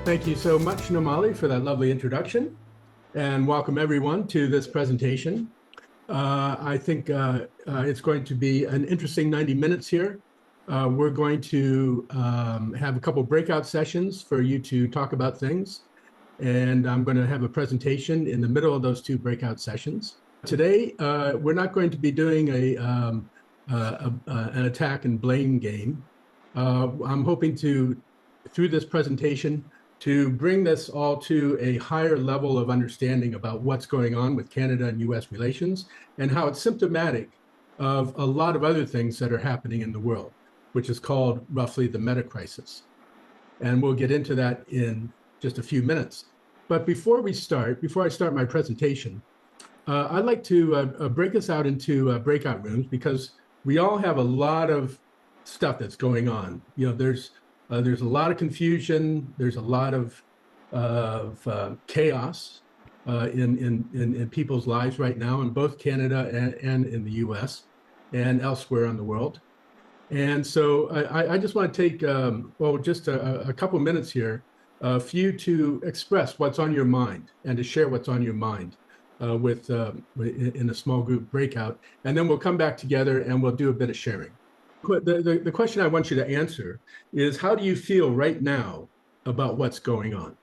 Thank you so much, Nomali, for that lovely introduction, and welcome everyone to this presentation. I think it's going to be an interesting 90 minutes here. We're going to have a couple breakout sessions for you to talk about things, and I'm going to have a presentation in the middle of those two breakout sessions. Today, we're not going to be doing an attack and blame game. I'm hoping to, through this presentation, to bring this all to a higher level of understanding about what's going on with Canada and US relations and how it's symptomatic of a lot of other things that are happening in the world, which is called roughly the meta crisis. And we'll get into that in just a few minutes. But before I start my presentation, I'd like to break us out into breakout rooms because we all have a lot of stuff that's going on. You know, there's a lot of confusion. There's a lot of chaos in people's lives right now in both Canada and in the US and elsewhere in the world. And so I just want to take, just a couple minutes here for you to express what's on your mind and to share what's on your mind in a small group breakout. And then we'll come back together and we'll do a bit of sharing. The question I want you to answer is, how do you feel right now about what's going on?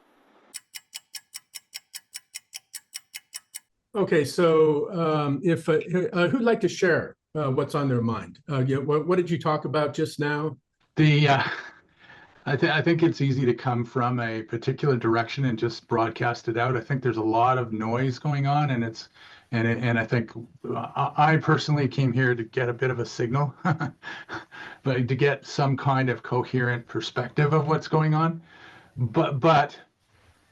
Okay, so who'd like to share what's on their mind? What did you talk about just now? I think it's easy to come from a particular direction and just broadcast it out. I think there's a lot of noise going on, and I think I personally came here to get a bit of a signal, but to get some kind of coherent perspective of what's going on. But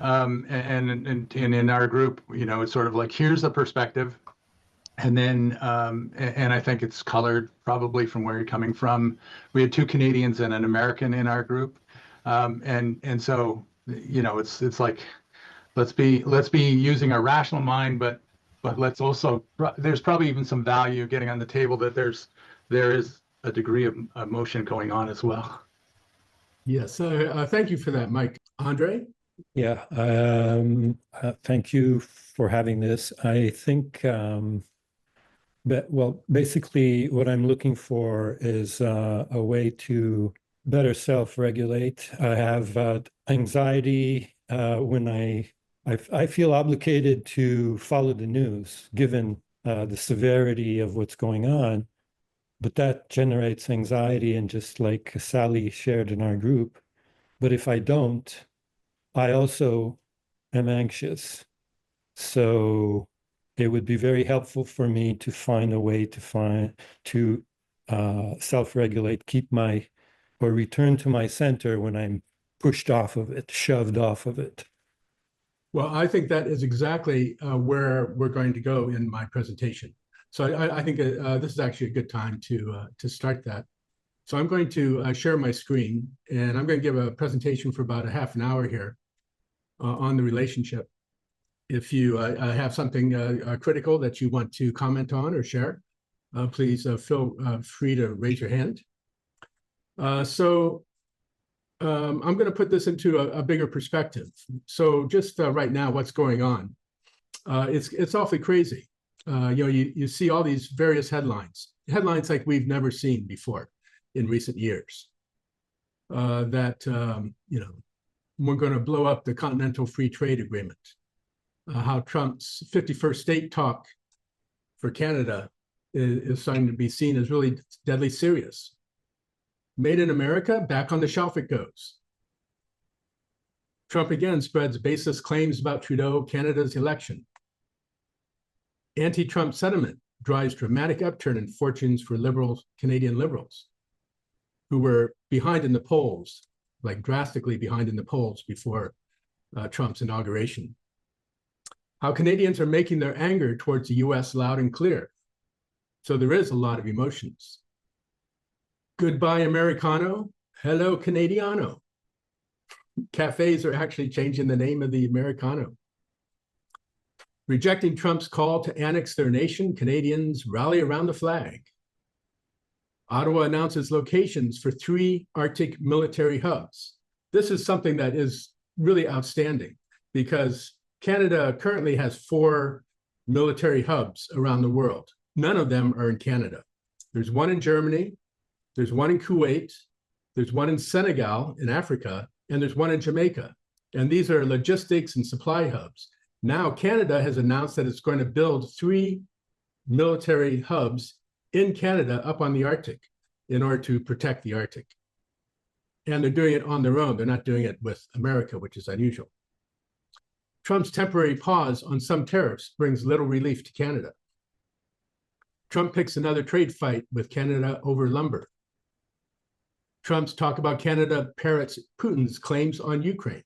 in our group, you know, it's sort of like, here's the perspective, and then and I think it's colored probably from where you're coming from. We had 2 Canadians and an American in our group, and so, you know, it's like, let's be using our rational mind, but let's also, there's probably even some value getting on the table that there is a degree of emotion going on as well. Yes, thank you for that, Mike. Andre? Yeah, thank you for having this. I think, basically what I'm looking for is a way to better self-regulate. I have anxiety when I feel obligated to follow the news, given the severity of what's going on, but that generates anxiety, and just like Sally shared in our group. But if I don't, I also am anxious. So it would be very helpful for me to find a way to self-regulate, or return to my center when I'm pushed off of it, shoved off of it. Well, I think that is exactly where we're going to go in my presentation. So I think this is actually a good time to start that. So I'm going to share my screen, and I'm going to give a presentation for about a half an hour here on the relationship. If you have something critical that you want to comment on or share, please feel free to raise your hand. I'm going to put this into a bigger perspective. So just right now, what's going on? It's awfully crazy. You see all these various headlines like we've never seen before in recent years. That we're going to blow up the Continental Free Trade Agreement. How Trump's 51st state talk for Canada is starting to be seen as really deadly serious. Made in America, back on the shelf it goes. Trump again spreads baseless claims about Trudeau, Canada's election. Anti-Trump sentiment drives dramatic upturn in fortunes for Canadian liberals, who were behind in the polls, like drastically behind in the polls before Trump's inauguration. How Canadians are making their anger towards the US loud and clear. So there is a lot of emotions. Goodbye, Americano. Hello, Canadiano. Cafes are actually changing the name of the Americano. Rejecting Trump's call to annex their nation, Canadians rally around the flag. Ottawa announces locations for 3 Arctic military hubs. This is something that is really outstanding because Canada currently has 4 military hubs around the world. None of them are in Canada. There's one in Germany, there's one in Kuwait, there's one in Senegal in Africa, and there's one in Jamaica. And these are logistics and supply hubs. Now Canada has announced that it's going to build 3 military hubs in Canada up on the Arctic in order to protect the Arctic. And they're doing it on their own. They're not doing it with America, which is unusual. Trump's temporary pause on some tariffs brings little relief to Canada. Trump picks another trade fight with Canada over lumber. Trump's talk about Canada parrots Putin's claims on Ukraine.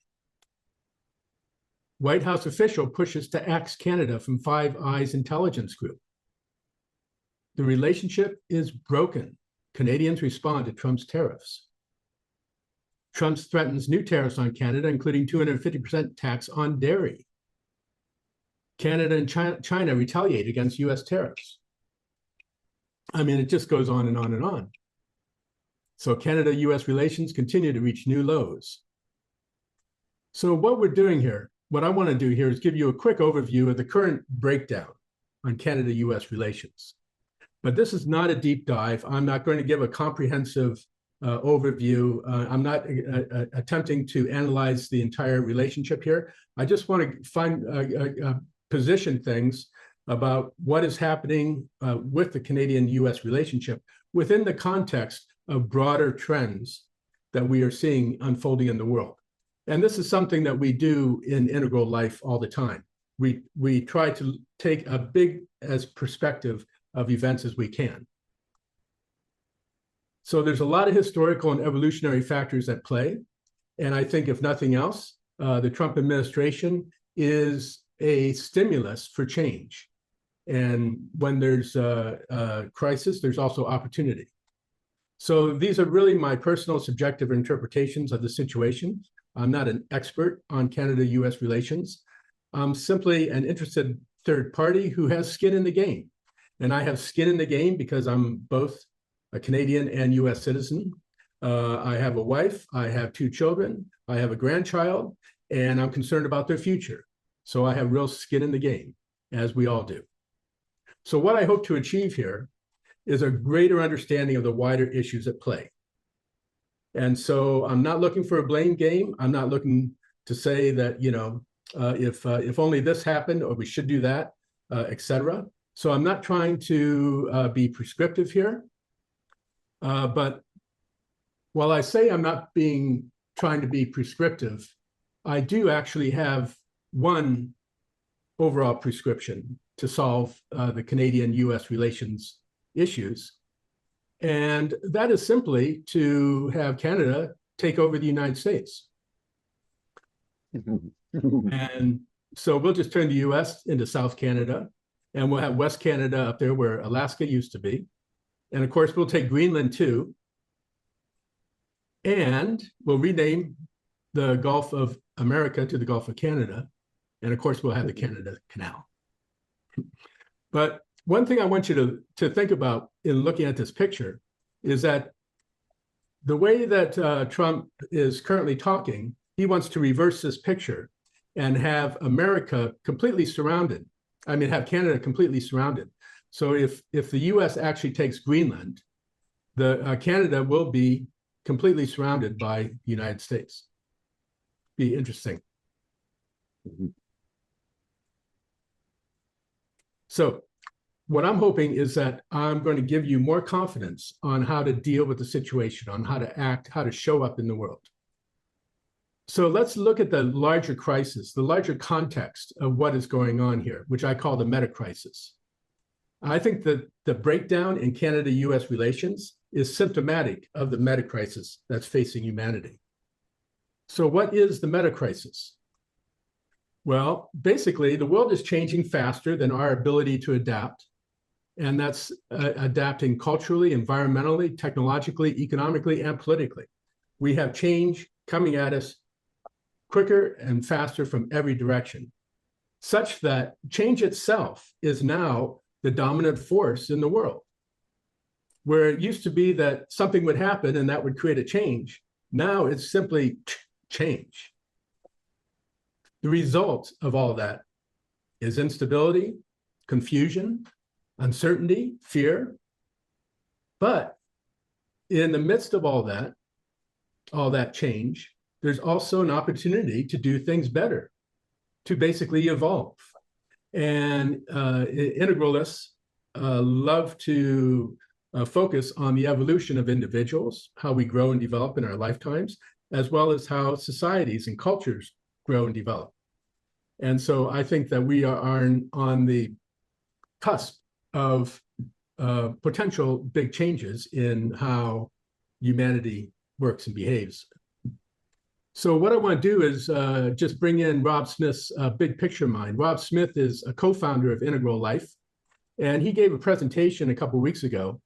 White House official pushes to axe Canada from Five Eyes intelligence group. The relationship is broken. Canadians respond to Trump's tariffs. Trump threatens new tariffs on Canada, including 250% tax on dairy. Canada and China retaliate against US tariffs. I mean, it just goes on and on and on. So Canada-US relations continue to reach new lows. So what we're doing here, what I want to do here is give you a quick overview of the current breakdown on Canada-US relations. But this is not a deep dive. I'm not going to give a comprehensive overview. I'm not attempting to analyze the entire relationship here. I just want to position things about what is happening with the Canadian-US relationship within the context of broader trends that we are seeing unfolding in the world. And this is something that we do in integral life all the time. We try to take a big as perspective of events as we can. So there's a lot of historical and evolutionary factors at play. And I think if nothing else, the Trump administration is a stimulus for change. And when there's a crisis, there's also opportunity. So these are really my personal subjective interpretations of the situation. I'm not an expert on Canada-US relations. I'm simply an interested third party who has skin in the game. And I have skin in the game because I'm both a Canadian and US citizen. I have a wife, I have 2 children, I have a grandchild, and I'm concerned about their future. So I have real skin in the game, as we all do. So what I hope to achieve here is a greater understanding of the wider issues at play. And so I'm not looking for a blame game. I'm not looking to say that, you know, if only this happened or we should do that, et cetera. So I'm not trying to be prescriptive here. But while I say I'm not trying to be prescriptive, I do actually have one overall prescription to solve the Canadian-US relations issues. And that is simply to have Canada take over the United States. And so we'll just turn the US into South Canada, and we'll have West Canada up there where Alaska used to be. And of course, we'll take Greenland too. And we'll rename the Gulf of America to the Gulf of Canada. And of course, we'll have the Canada Canal. But one thing I want you to think about in looking at this picture is that the way that Trump is currently talking, he wants to reverse this picture and have America completely surrounded. I mean, have Canada completely surrounded. So if the US actually takes Greenland, Canada will be completely surrounded by the United States. Be interesting. Mm-hmm. So what I'm hoping is that I'm going to give you more confidence on how to deal with the situation, on how to act, how to show up in the world. So let's look at the larger crisis, the larger context of what is going on here, which I call the meta crisis. I think that the breakdown in Canada-US relations is symptomatic of the meta crisis that's facing humanity. So what is the meta crisis? Well, basically, the world is changing faster than our ability to adapt. And that's adapting culturally, environmentally, technologically, economically, and politically. We have change coming at us quicker and faster from every direction, such that change itself is now the dominant force in the world. Where it used to be that something would happen and that would create a change, now it's simply change. The result of all that is instability, confusion, uncertainty, fear. But in the midst of all that change, there's also an opportunity to do things better, to basically evolve. And integralists love to focus on the evolution of individuals, how we grow and develop in our lifetimes, as well as how societies and cultures grow and develop. And so I think that we are on the cusp of potential big changes in how humanity works and behaves. So what I want to do is just bring in Rob Smith's big picture mind. Rob Smith is a co-founder of Integral Life, and he gave a presentation a couple of weeks ago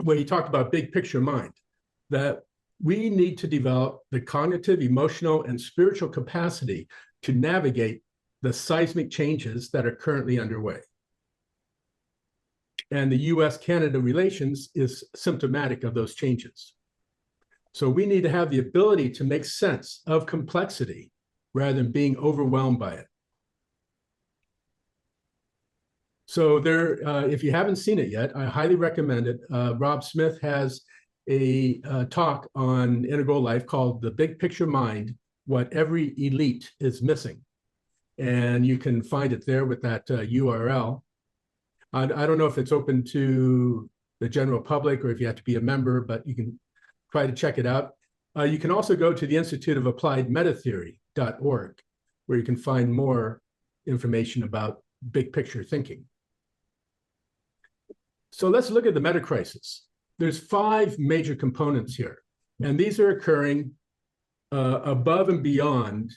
where he talked about big picture mind, that we need to develop the cognitive, emotional, and spiritual capacity to navigate the seismic changes that are currently underway. And the US-Canada relations is symptomatic of those changes. So we need to have the ability to make sense of complexity rather than being overwhelmed by it. So there, if you haven't seen it yet, I highly recommend it. Rob Smith has a talk on Integral Life called The Big Picture Mind, What Every Elite is Missing. And you can find it there with that URL. I don't know if it's open to the general public or if you have to be a member, but you can try to check it out. You can also go to the Institute of Applied Metatheory.org, where you can find more information about big picture thinking. So let's look at the meta crisis. There's 5 major components here, and these are occurring above and beyond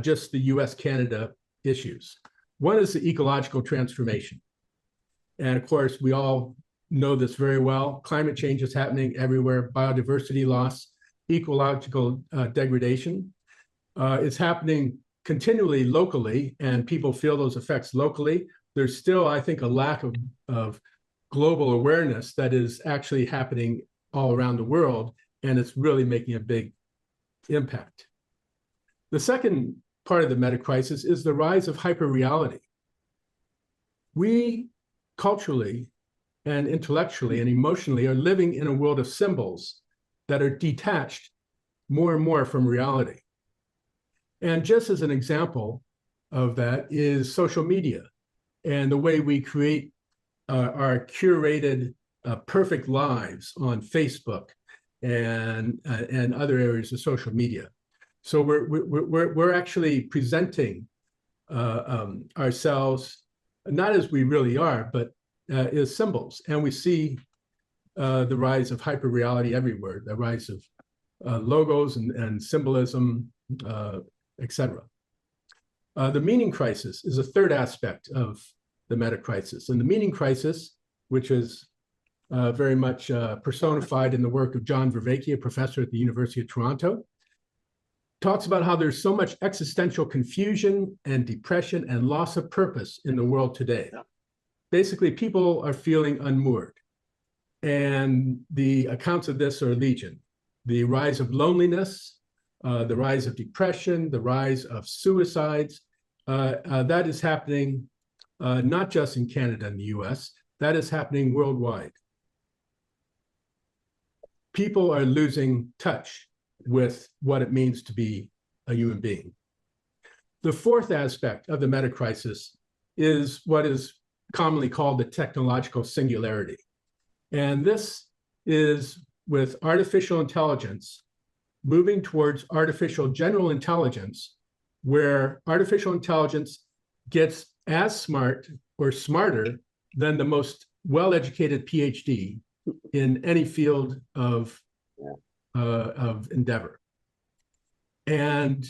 just the US-Canada issues. One is the ecological transformation. And of course, we all know this very well. Climate change is happening everywhere, biodiversity loss, ecological degradation. It's happening continually locally, and people feel those effects locally. There's still, I think, a lack of global awareness that is actually happening all around the world, and it's really making a big impact. The second part of the meta crisis is the rise of hyperreality. We culturally and intellectually and emotionally are living in a world of symbols that are detached more and more from reality. And just as an example of that is social media and the way we create our curated perfect lives on Facebook and other areas of social media. So we're actually presenting ourselves not as we really are, but as symbols. And we see the rise of hyperreality everywhere, the rise of logos and symbolism, etc. The meaning crisis is a third aspect of the meta crisis. And the meaning crisis, which is very much personified in the work of John Vervaeke, a professor at the University of Toronto, talks about how there's so much existential confusion and depression and loss of purpose in the world today. Basically, people are feeling unmoored. And the accounts of this are legion. The rise of loneliness, the rise of depression, the rise of suicides, that is happening not just in Canada and the US, that is happening worldwide. People are losing touch with what it means to be a human being. The fourth aspect of the meta crisis is what is commonly called the technological singularity. And this is with artificial intelligence moving towards artificial general intelligence, where artificial intelligence gets as smart or smarter than the most well-educated PhD in any field of endeavor. And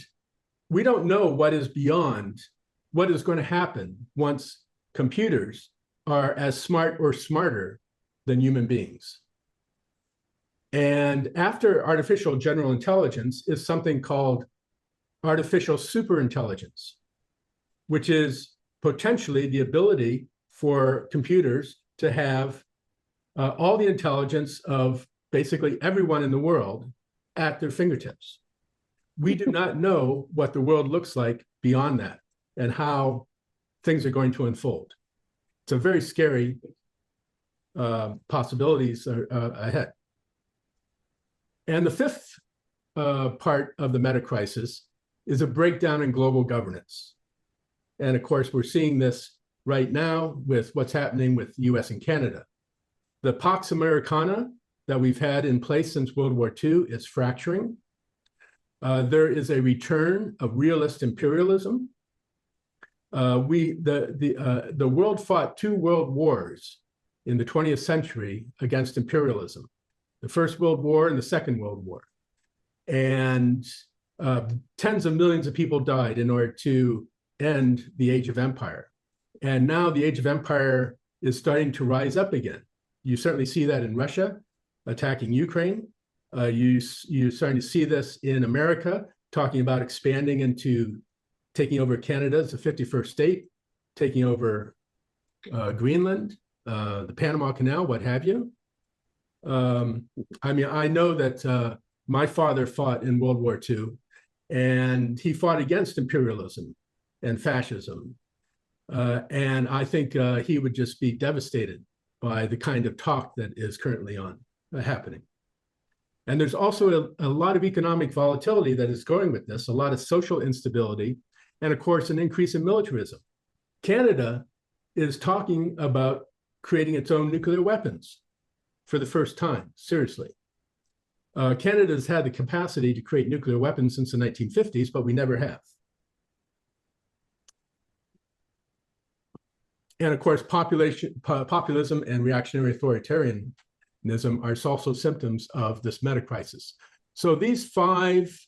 we don't know what is beyond, what is going to happen once computers are as smart or smarter than human beings. And after artificial general intelligence is something called artificial superintelligence, which is potentially the ability for computers to have all the intelligence of basically everyone in the world at their fingertips. We do not know what the world looks like beyond that and how things are going to unfold. It's a very scary possibilities ahead. And the fifth part of the meta crisis is a breakdown in global governance. And of course, we're seeing this right now with what's happening with the US and Canada. The Pax Americana that we've had in place since World War II is fracturing. There is a return of realist imperialism. The world fought 2 world wars in the 20th century against imperialism, the First World War and the Second World War. And tens of millions of people died in order to end the Age of Empire. And now the Age of Empire is starting to rise up again. You certainly see that in Russia attacking Ukraine. You're starting to see this in America, talking about expanding into taking over Canada as the 51st state, taking over Greenland, the Panama Canal, what have you. I mean, I know that my father fought in World War II, and he fought against imperialism and fascism. And I think he would just be devastated by the kind of talk that is currently happening. And there's also a lot of economic volatility that is going with this, a lot of social instability, and of course, an increase in militarism. Canada is talking about creating its own nuclear weapons for the first time, seriously. Canada has had the capacity to create nuclear weapons since the 1950s, but we never have. And of course, populism and reactionary authoritarianism are also symptoms of this meta crisis. So these 5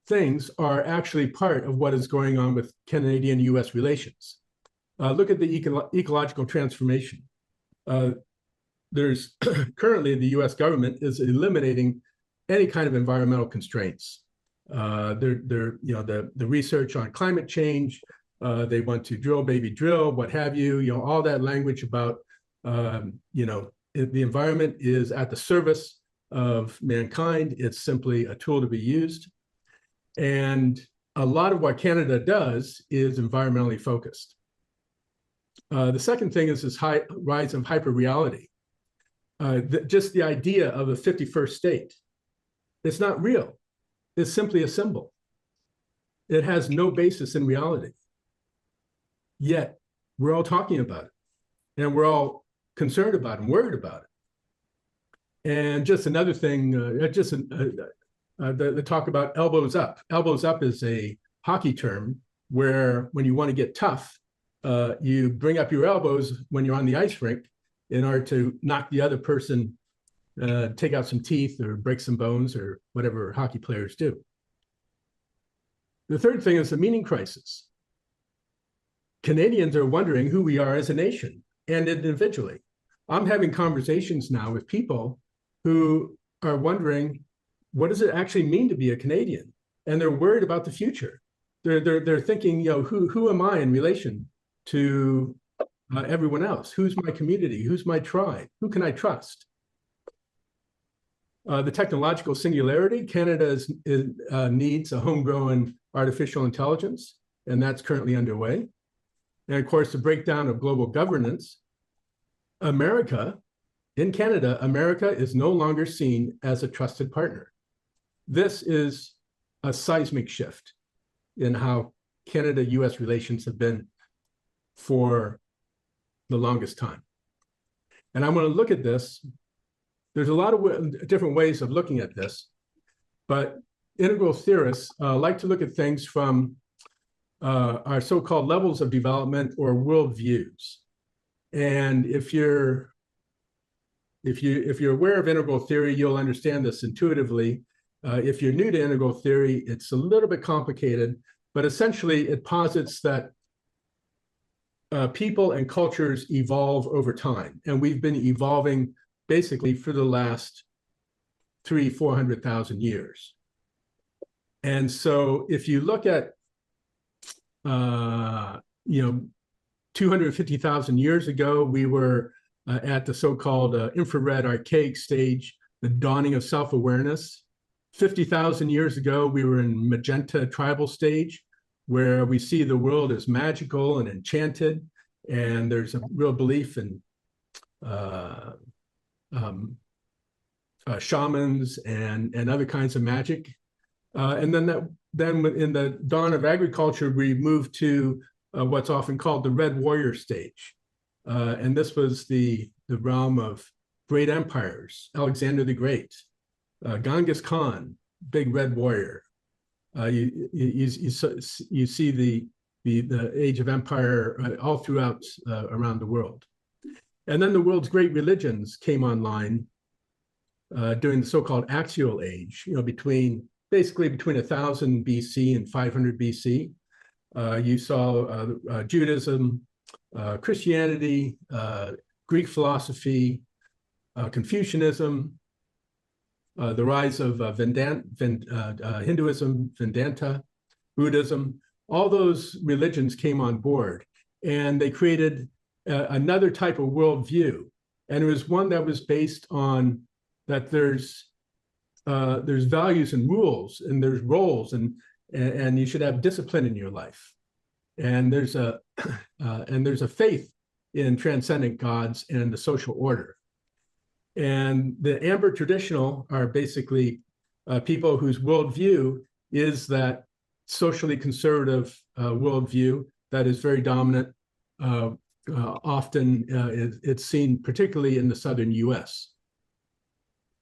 things are actually part of what is going on with Canadian-US relations. Look at the ecological transformation. There's currently the US government is eliminating any kind of environmental constraints. The research on climate change, they want to drill, baby, drill, what have you, all that language about, the environment is at the service of mankind. It's simply a tool to be used. And a lot of what Canada does is environmentally focused. The second thing is this rise of hyperreality. Just the idea of a 51st state. It's not real. It's simply a symbol. It has no basis in reality. Yet, we're all talking about it. And we're all concerned about it and worried about it. And just another thing, the talk about elbows up. Elbows up is a hockey term where when you want to get tough, you bring up your elbows when you're on the ice rink in order to knock the other person, take out some teeth or break some bones or whatever hockey players do. The third thing is the meaning crisis. Canadians are wondering who we are as a nation and individually. I'm having conversations now with people who are wondering, what does it actually mean to be a Canadian? And they're worried about the future. They're thinking, who am I in relation to everyone else? Who's my community? Who's my tribe? Who can I trust? The technological singularity, Canada needs a homegrown artificial intelligence, and that's currently underway. And of course, the breakdown of global governance. In Canada, America is no longer seen as a trusted partner. This is a seismic shift in how Canada-US relations have been for the longest time. And I'm going to look at this. There's a lot of different ways of looking at this, but integral theorists like to look at things from our so-called levels of development or worldviews. And if you're aware of integral theory, you'll understand this intuitively. If you're new to integral theory, it's a little bit complicated, but essentially it posits that people and cultures evolve over time. And we've been evolving basically for the last 300,000-400,000 years. And so if you look at, 250,000 years ago, we were at the so-called infrared archaic stage, the dawning of self-awareness. 50,000 years ago, we were in magenta tribal stage. where we see the world as magical and enchanted, and there's a real belief in shamans and other kinds of magic. And then in the dawn of agriculture, we moved to what's often called the Red Warrior stage. And this was the realm of great empires: Alexander the Great, Genghis Khan, big red warrior. You see the age of empire all throughout around the world. And then the world's great religions came online during the so-called axial age, basically between 1000 BC and 500 BC. You saw Judaism, Christianity, Greek philosophy, Confucianism, the rise of Hinduism, Vedanta, Buddhism. All those religions came on board, and they created another type of worldview. And it was one that was based on that there's values and rules, and there's roles, and you should have discipline in your life. And there's a faith in transcendent gods and the social order. And the Amber Traditional are basically people whose worldview is that socially conservative worldview that is very dominant. Often it's seen particularly in the southern US.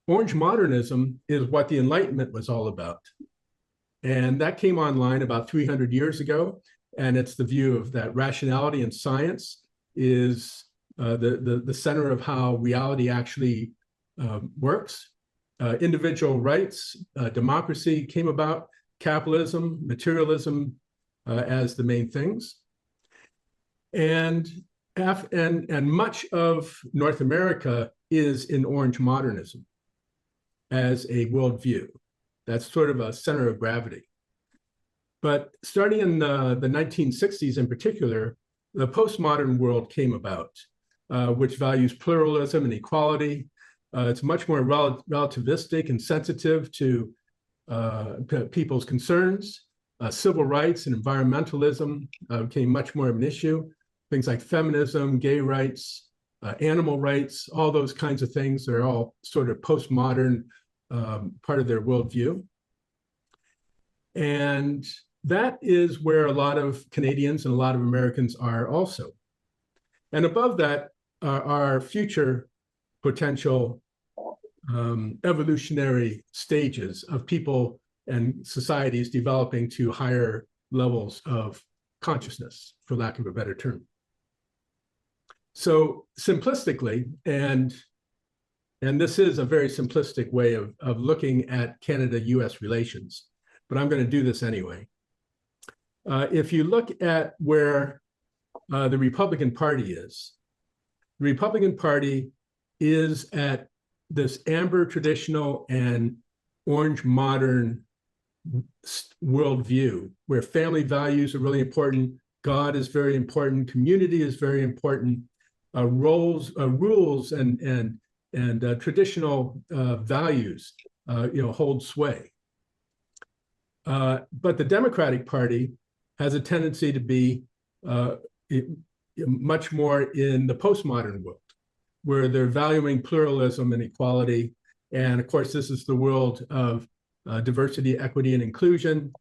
Orange modernism is what the Enlightenment was all about. And that came online about 300 years ago. And it's the view of that rationality and science is the center of how reality actually works. Individual rights, democracy came about, capitalism, materialism as the main things. And much of North America is in orange modernism as a worldview. That's sort of a center of gravity. But starting in the 1960s in particular, the postmodern world came about, which values pluralism and equality. It's much more relativistic and sensitive to people's concerns. Civil rights and environmentalism became much more of an issue. Things like feminism, gay rights, animal rights, all those kinds of things are all sort of postmodern part of their worldview. And that is where a lot of Canadians and a lot of Americans are also. And above that are future potential evolutionary stages of people and societies developing to higher levels of consciousness, for lack of a better term. So simplistically, and this is a very simplistic way of looking at Canada-US relations, but I'm going to do this anyway. If you look at where the Republican Party is, the Republican Party is at this amber traditional and orange modern worldview, where family values are really important, God is very important, community is very important, rules and traditional values hold sway. But the Democratic Party has a tendency to be much more in the postmodern world, where they're valuing pluralism and equality. And of course, this is the world of diversity, equity, and inclusion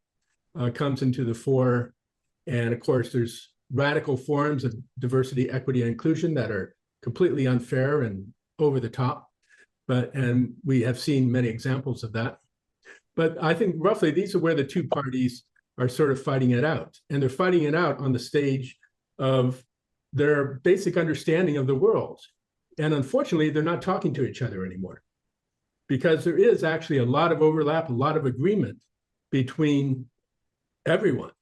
comes into the fore. And of course, there's radical forms of diversity, equity, and inclusion that are completely unfair and over the top. And we have seen many examples of that. But I think roughly these are where the two parties are sort of fighting it out. And they're fighting it out on the stage of their basic understanding of the world. And unfortunately, they're not talking to each other anymore, because there is actually a lot of overlap, a lot of agreement between everyone.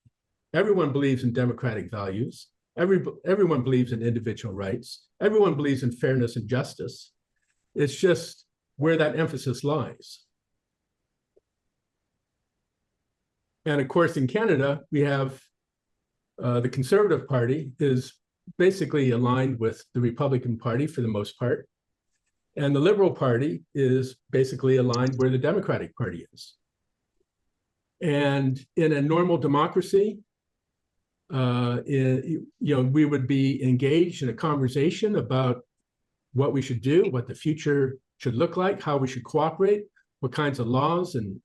Everyone believes in democratic values. Everyone believes in individual rights. Everyone believes in fairness and justice. It's just where that emphasis lies. And of course, in Canada, we have the Conservative Party is basically aligned with the Republican Party for the most part. And the Liberal Party is basically aligned where the Democratic Party is. And in a normal democracy, we would be engaged in a conversation about what we should do, what the future should look like, how we should cooperate, what kinds of laws and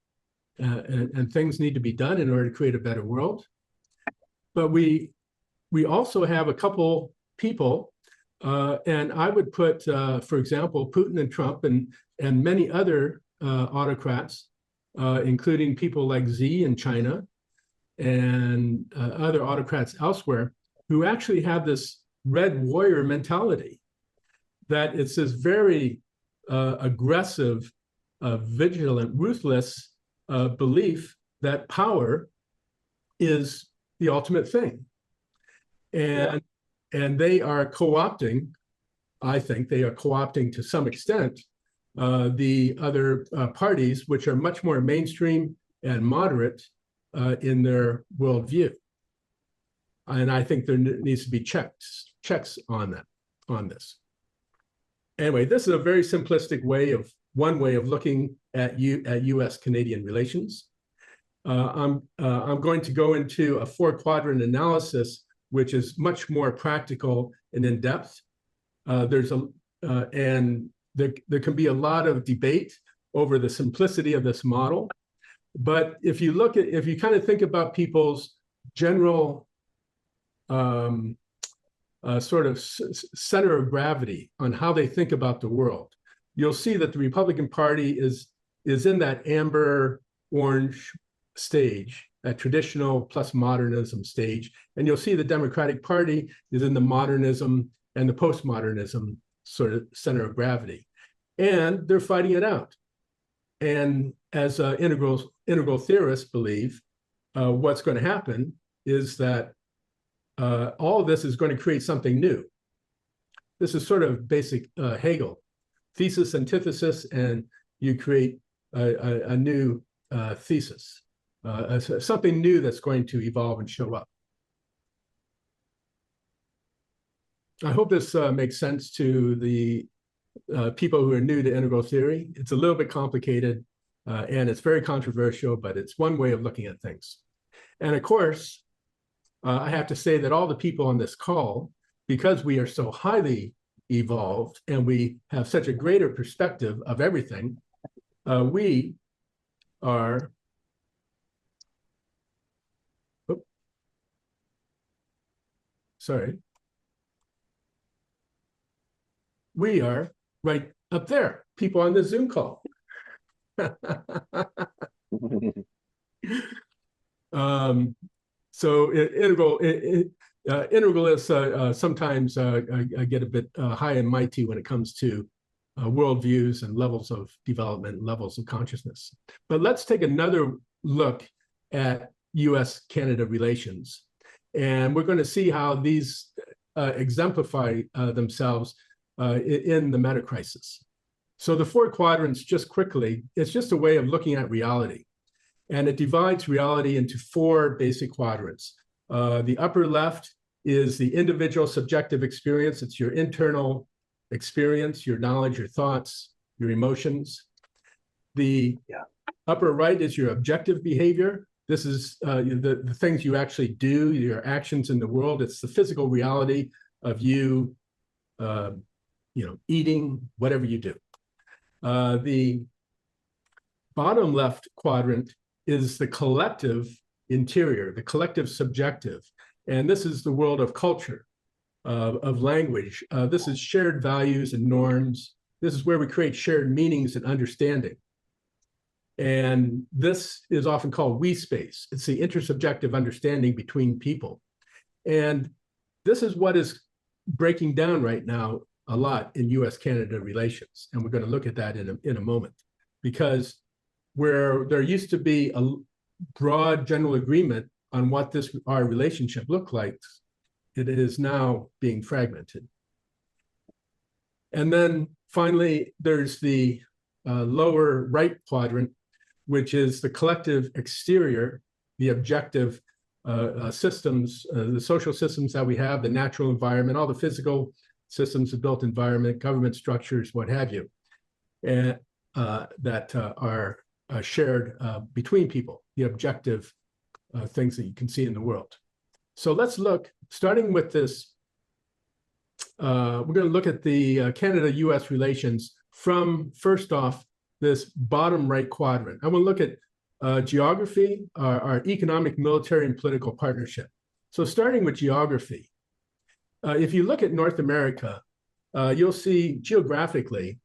things need to be done in order to create a better world. But we also have a couple people, and I would put, for example, Putin and Trump and many other autocrats, including people like Xi in China and other autocrats elsewhere, who actually have this red warrior mentality, that it's this very aggressive, vigilant, ruthless belief that power is the ultimate thing. And they are co-opting, I think they are co-opting to some extent, the other parties, which are much more mainstream and moderate in their worldview. And I think there needs to be checks on this. Anyway, this is a very simplistic one way of looking at U.S.-Canadian relations. I'm going to go into a 4-quadrant analysis, which is much more practical and in depth. There can be a lot of debate over the simplicity of this model. But if you kind of think about people's general sort of center of gravity on how they think about the world, you'll see that the Republican Party is in that amber orange stage, that traditional plus modernism stage. And you'll see the Democratic Party is in the modernism and the postmodernism sort of center of gravity. And they're fighting it out. And as integral theorists believe, what's going to happen is that all of this is going to create something new. This is sort of basic Hegel, thesis, antithesis, and you create a new thesis, something new that's going to evolve and show up. I hope this makes sense to the people who are new to integral theory. It's a little bit complicated and it's very controversial, but it's one way of looking at things. And of course, I have to say that all the people on this call, because we are so highly evolved and we have such a greater perspective of everything, we are, we are right up there, people on the Zoom call. So integralists sometimes get a bit high and mighty when it comes to worldviews and levels of development, levels of consciousness. But let's take another look at U.S.-Canada relations. And we're going to see how these exemplify themselves in the meta crisis. So the 4 quadrants, just quickly, it's just a way of looking at reality. And it divides reality into 4 basic quadrants. The upper left is the individual subjective experience. It's your internal experience, your knowledge, your thoughts, your emotions. The upper right is your objective behavior. This is the things you actually do, your actions in the world. It's the physical reality of you, eating, whatever you do. The bottom left quadrant is the collective interior, the collective subjective. And this is the world of culture, of language. This is shared values and norms. This is where we create shared meanings and understanding. And this is often called we space. It's the intersubjective understanding between people. And this is what is breaking down right now a lot in US-Canada relations. And we're going to look at that in a moment, because where there used to be a broad general agreement on what our relationship looked like, it is now being fragmented. And then finally, there's the lower right quadrant, which is the collective exterior, the objective systems, the social systems that we have, the natural environment, all the physical systems, the built environment, government structures, what have you, and that are shared between people, the objective things that you can see in the world. So let's look, starting with this, we're going to look at the Canada-US relations from, first off, this bottom right quadrant. I want to look at geography, our economic, military, and political partnership. So starting with geography, if you look at North America, you'll see geographically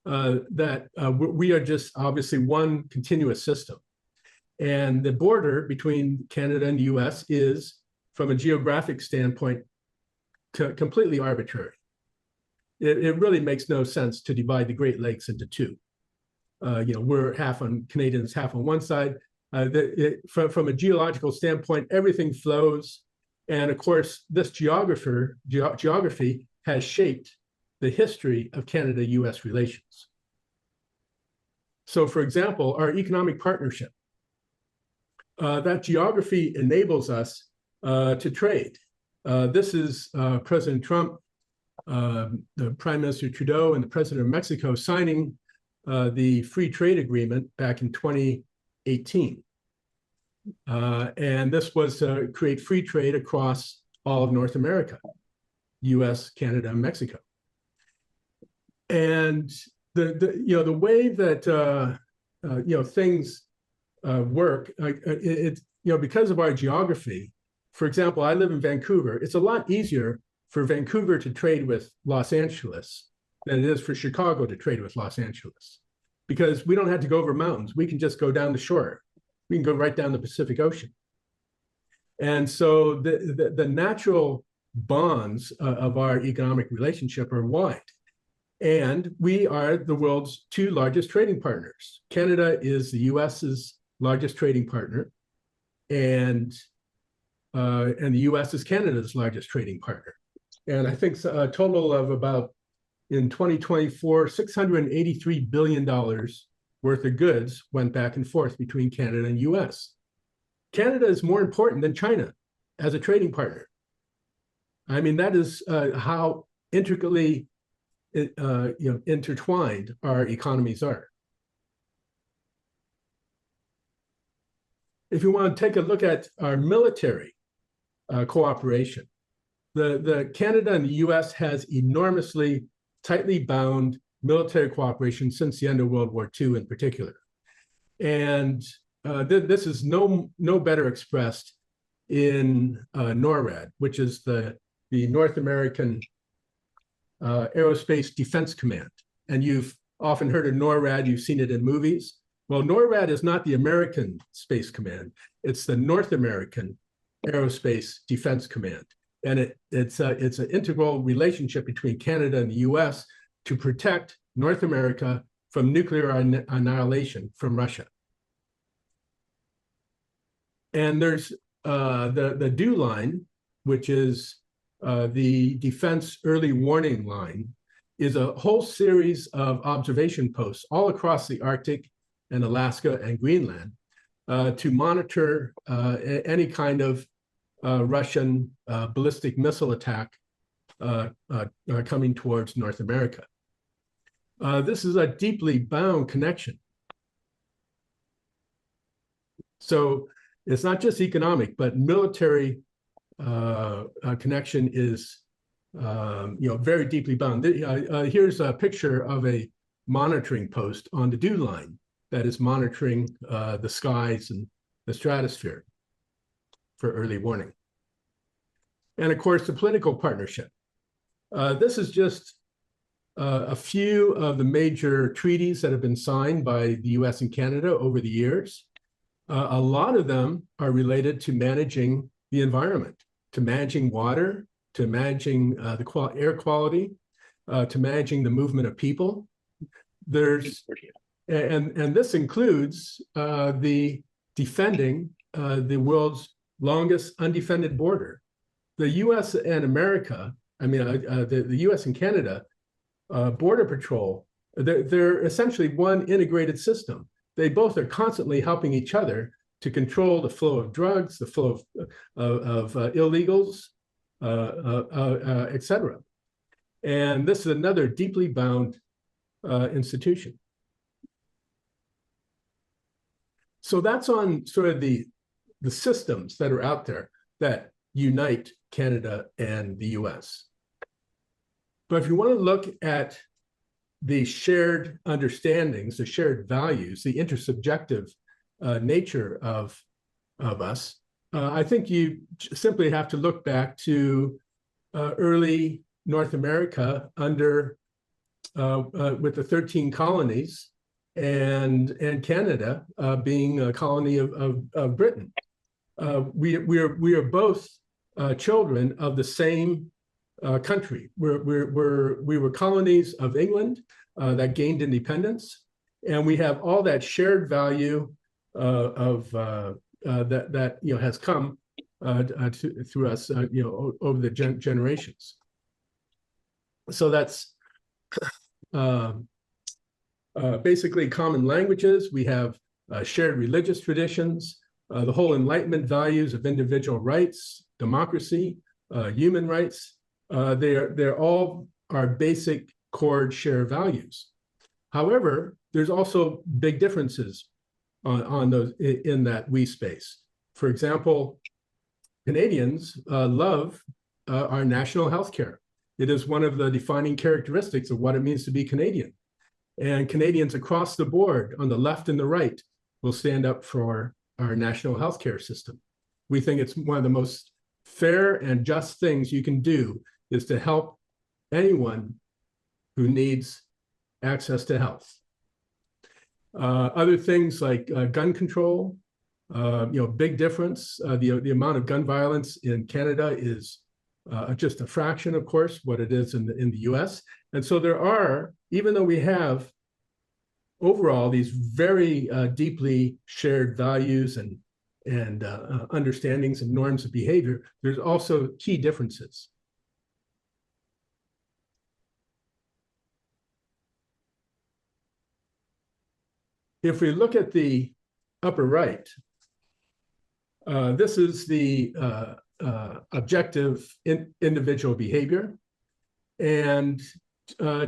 that we are just obviously one continuous system. And the border between Canada and the US is, from a geographic standpoint, completely arbitrary. It really makes no sense to divide the Great Lakes into two. We're half on Canadians, half on one side. From a geological standpoint, everything flows. And of course, this geography has shaped the history of Canada-US relations. So for example, our economic partnership, that geography enables us to trade. This is President Trump, the Prime Minister Trudeau, and the President of Mexico signing the free trade agreement back in 2018. And this was to create free trade across all of North America, US, Canada, and Mexico. And the way that things work, because of our geography. For example, I live in Vancouver. It's a lot easier for Vancouver to trade with Los Angeles than it is for Chicago to trade with Los Angeles, because we don't have to go over mountains. We can just go down the shore. We can go right down the Pacific Ocean. And so the natural bonds of our economic relationship are wide. And we are the world's two largest trading partners. Canada is the US's largest trading partner, and the US is Canada's largest trading partner. And I think a total of about, in 2024, $683 billion worth of goods went back and forth between Canada and US. Canada is more important than China as a trading partner. I mean, that is how intricately intertwined our economies are. If you want to take a look at our military cooperation, the Canada and the US has enormously tightly bound military cooperation since the end of World War II in particular. And this is no better expressed in NORAD, which is the North American Aerospace Defense Command. And you've often heard of NORAD, you've seen it in movies. Well, NORAD is not the American Space Command, it's the North American Aerospace Defense Command. And it's an integral relationship between Canada and the US to protect North America from nuclear annihilation from Russia. And there's the DEW line, which is the Defense Early Warning Line, is a whole series of observation posts all across the Arctic and Alaska and Greenland to monitor any kind of Russian ballistic missile attack coming towards North America. This is a deeply bound connection. So it's not just economic, but military connection is very deeply bound. Here's a picture of a monitoring post on the DEW line that is monitoring the skies and the stratosphere for early warning. And of course, the political partnership. This is just a few of the major treaties that have been signed by the US and Canada over the years. A lot of them are related to managing the environment, to managing water, to managing the air quality, to managing the movement of people. And this includes the defending the world's longest undefended border. The US and America, the US and Canada Border Patrol, they're essentially one integrated system. They both are constantly helping each other to control the flow of drugs, the flow of illegals, et cetera. And this is another deeply bound institution. So that's on sort of the systems that are out there that unite Canada and the US. But if you want to look at the shared understandings, the shared values, the intersubjective nature of us, I think you simply have to look back to early North America under with the 13 colonies and Canada being a colony of Britain. We are both children of the same country. We were colonies of England that gained independence, and we have all that shared value that has come through us over the generations. So that's basically common languages. We have shared religious traditions, the whole Enlightenment values of individual rights, democracy, human rights. They're all our basic core share values. However, there's also big differences on those in that we space. For example, Canadians love our national health care. It is one of the defining characteristics of what it means to be Canadian. And Canadians across the board, on the left and the right, will stand up for our national health care system. We think it's one of the most fair and just things you can do is to help anyone who needs access to health. Other things like gun control, big difference. The amount of gun violence in Canada is just a fraction, of course, what it is in the US. And so there are, even though we have overall these very deeply shared values and understandings and norms of behavior, there's also key differences. If we look at the upper right, this is the objective individual behavior. And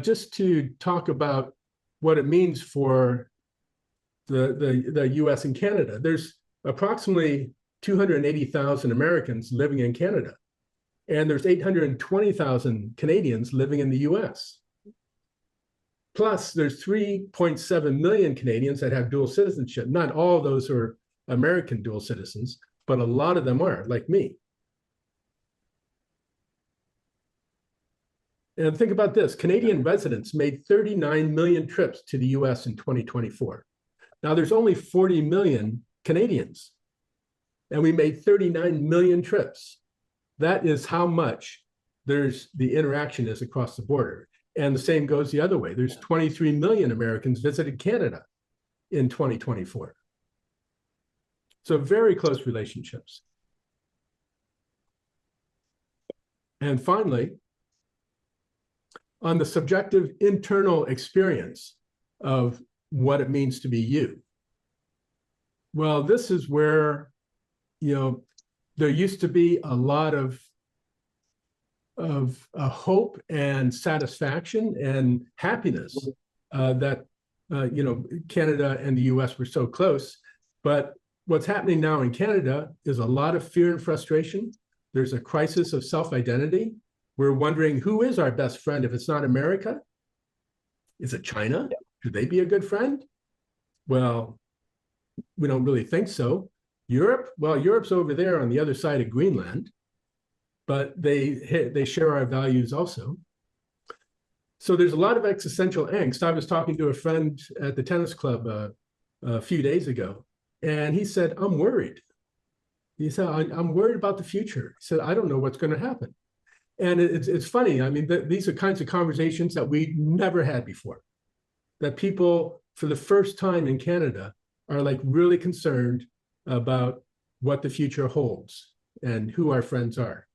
just to talk about what it means for the US and Canada, there's approximately 280,000 Americans living in Canada, and there's 820,000 Canadians living in the US. Plus, there's 3.7 million Canadians that have dual citizenship. Not all of those are American dual citizens, but a lot of them are, like me. And think about this. Canadian residents made 39 million trips to the US in 2024. Now, there's only 40 million Canadians, and we made 39 million trips. That is how much the interaction is across the border. And the same goes the other way. There's 23 million Americans visited Canada in 2024. So very close relationships. And finally, on the subjective internal experience of what it means to be you. Well, this is where, there used to be a lot of hope and satisfaction and happiness that Canada and the US were so close. But what's happening now in Canada is a lot of fear and frustration. There's a crisis of self-identity. We're wondering, who is our best friend if it's not America? Is it China? Should they be a good friend? Well, we don't really think so. Europe? Well, Europe's over there on the other side of Greenland, but they share our values also. So there's a lot of existential angst. I was talking to a friend at the tennis club a few days ago, and he said, I'm worried. He said, I'm worried about the future. He said, I don't know what's going to happen. And it's funny. I mean, these are kinds of conversations that we never had before, that people for the first time in Canada are like really concerned about what the future holds and who our friends are.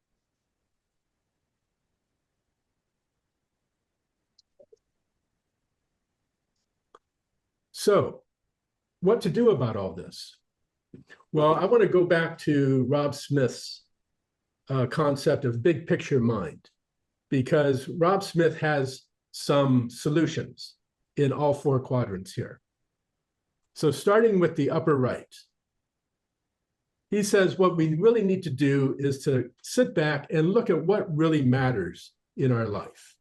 So what to do about all this? Well, I want to go back to Rob Smith's concept of big picture mind, because Rob Smith has some solutions in all four quadrants here. So starting with the upper right, he says what we really need to do is to sit back and look at what really matters in our life.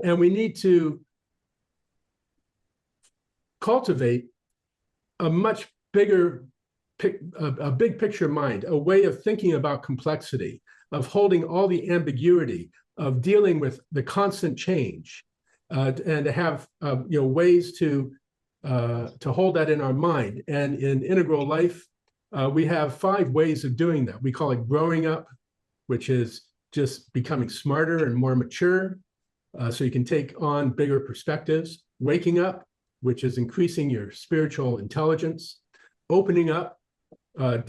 And we need to cultivate a much bigger, a big picture mind, a way of thinking about complexity, of holding all the ambiguity, of dealing with the constant change, and to have ways to hold that in our mind. And in Integral Life, we have 5 ways of doing that. We call it growing up, which is just becoming smarter and more mature, so you can take on bigger perspectives. Waking up, which is increasing your spiritual intelligence. Opening up to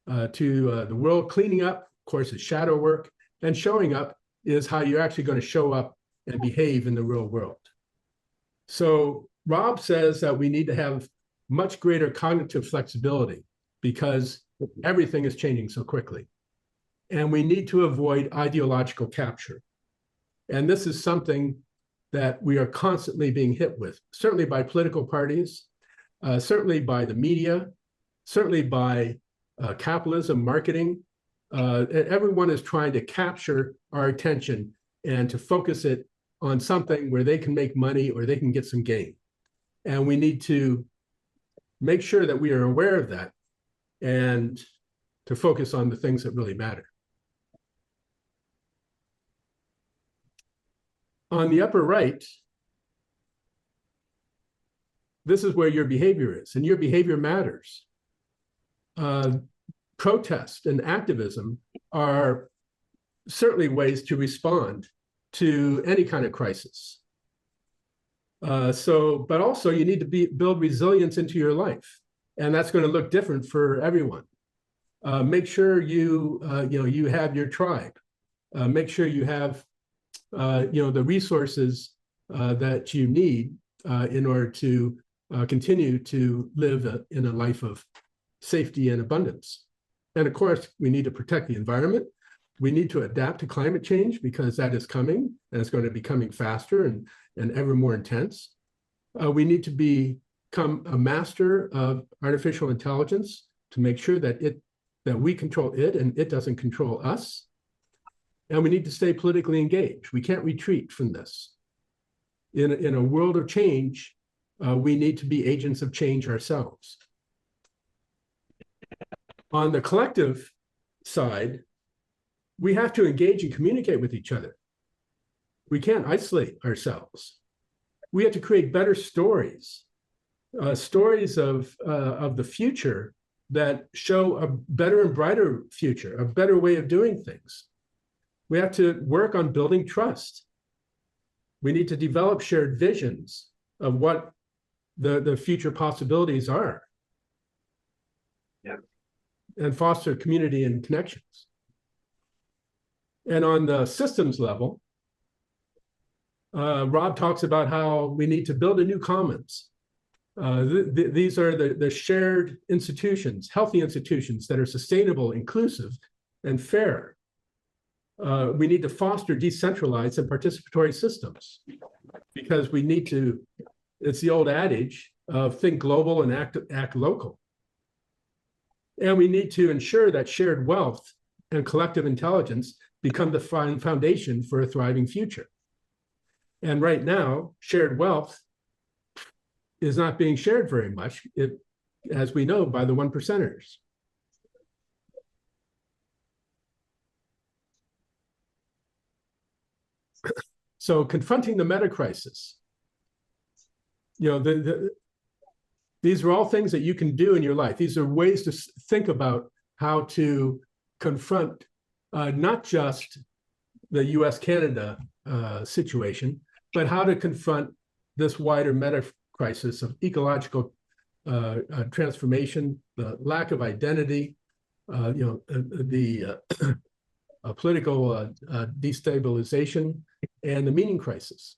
the world. Cleaning up, of course, is shadow work. And showing up is how you're actually going to show up and behave in the real world. So Rob says that we need to have much greater cognitive flexibility because everything is changing so quickly. And we need to avoid ideological capture. And this is something that we are constantly being hit with, certainly by political parties, certainly by the media, certainly by capitalism, marketing. Everyone is trying to capture our attention and to focus it on something where they can make money or they can get some gain. And we need to make sure that we are aware of that and to focus on the things that really matter. On the upper right, this is where your behavior is, and your behavior matters. Protest and activism are certainly ways to respond to any kind of crisis. But also you need to build resilience into your life, and that's going to look different for everyone. Make sure you have your tribe. Make sure you have the resources that you need in order to continue to live in a life of safety and abundance. And of course, we need to protect the environment. We need to adapt to climate change because that is coming, and it's going to be coming faster and ever more intense. We need to become a master of artificial intelligence to make sure that we control it and it doesn't control us. And we need to stay politically engaged. We can't retreat from this. In a world of change, we need to be agents of change ourselves. On the collective side, we have to engage and communicate with each other. We can't isolate ourselves. We have to create better stories, stories of the future that show a better and brighter future, a better way of doing things. We have to work on building trust. We need to develop shared visions of what the future possibilities are. Yeah. And foster community and connections. And on the systems level, Rob talks about how we need to build a new commons. These are the shared institutions, healthy institutions that are sustainable, inclusive, and fair. We need to foster decentralized and participatory systems because we need to, it's the old adage of think global and act local. And we need to ensure that shared wealth and collective intelligence become the foundation for a thriving future. And right now, shared wealth is not being shared very much, as we know, by the 1%ers. So confronting the meta crisis, these are all things that you can do in your life. These are ways to think about how to confront not just the US-Canada situation, but how to confront this wider meta crisis of ecological transformation, the lack of identity, the political destabilization, and the meaning crisis.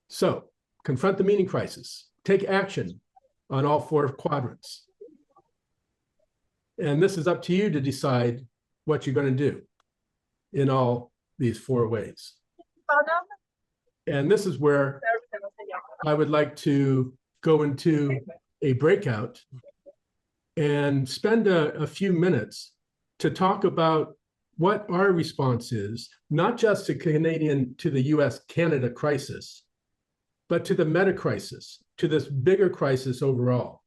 So, confront the meaning crisis. Take action on all 4 quadrants. And this is up to you to decide what you're going to do in all these 4 ways. And this is where I would like to go into a breakout and spend a few minutes to talk about what our response is, not just to the US-Canada crisis, but to the meta crisis, to this bigger crisis overall.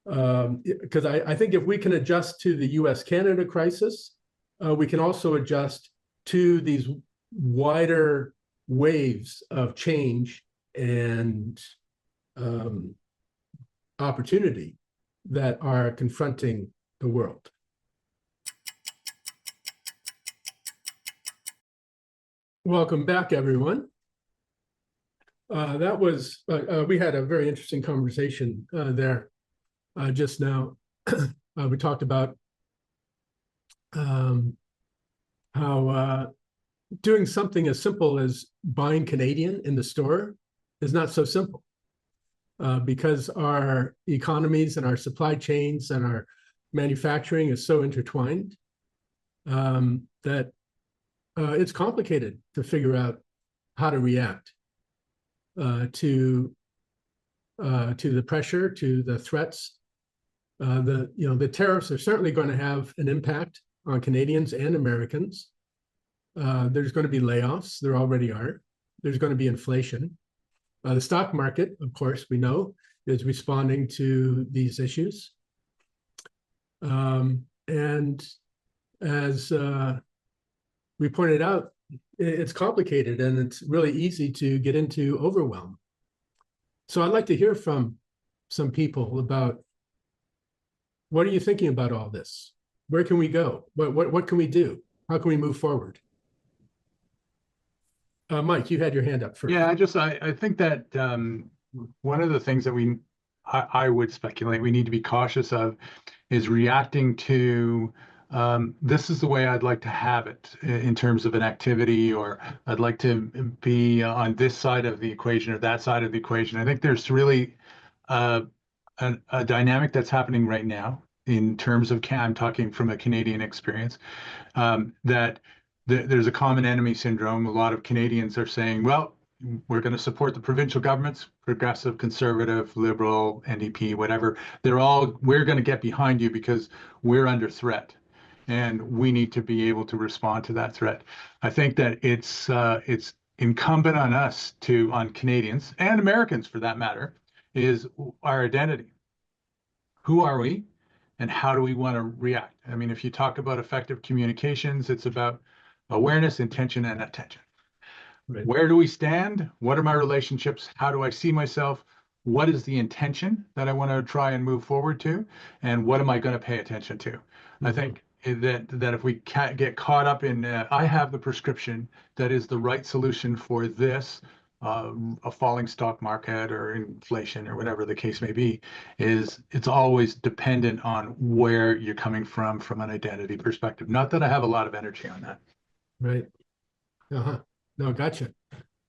Because I think if we can adjust to the US-Canada crisis, we can also adjust to these wider waves of change and opportunity that are confronting the world. Welcome back, everyone. That was, we had a very interesting conversation there just now. We talked about how doing something as simple as buying Canadian in the store is not so simple because our economies and our supply chains and our manufacturing is so intertwined that it's complicated to figure out how to react to the pressure, to the threats. The tariffs are certainly going to have an impact on Canadians and Americans. There's going to be layoffs. There already are. There's going to be inflation. The stock market, of course, we know, is responding to these issues. And as we pointed out, it's complicated and it's really easy to get into overwhelm. So I'd like to hear from some people about what are you thinking about all this? Where can we go? What can we do? How can we move forward? Mike, you had your hand up first. Yeah, I think that one of the things that I would speculate we need to be cautious of is reacting to this is the way I'd like to have it in terms of an activity, or I'd like to be on this side of the equation or that side of the equation. I think there's really a dynamic that's happening right now in terms of, I'm talking from a Canadian experience, that there's a common enemy syndrome. A lot of Canadians are saying, well, we're going to support the provincial governments, progressive, conservative, liberal, NDP, whatever. We're going to get behind you because we're under threat. And we need to be able to respond to that threat. I think that it's incumbent on us on Canadians and Americans for that matter, is our identity. Who are we and how do we want to react? I mean, if you talk about effective communications, it's about awareness, intention, and attention. Right. Where do we stand? What are my relationships? How do I see myself? What is the intention that I want to try and move forward to? And what am I going to pay attention to? Mm-hmm. I think that if we get caught up in, I have the prescription that is the right solution for this, a falling stock market or inflation or whatever the case may be, it's always dependent on where you're coming from an identity perspective. Not that I have a lot of energy on that. Right. No, gotcha.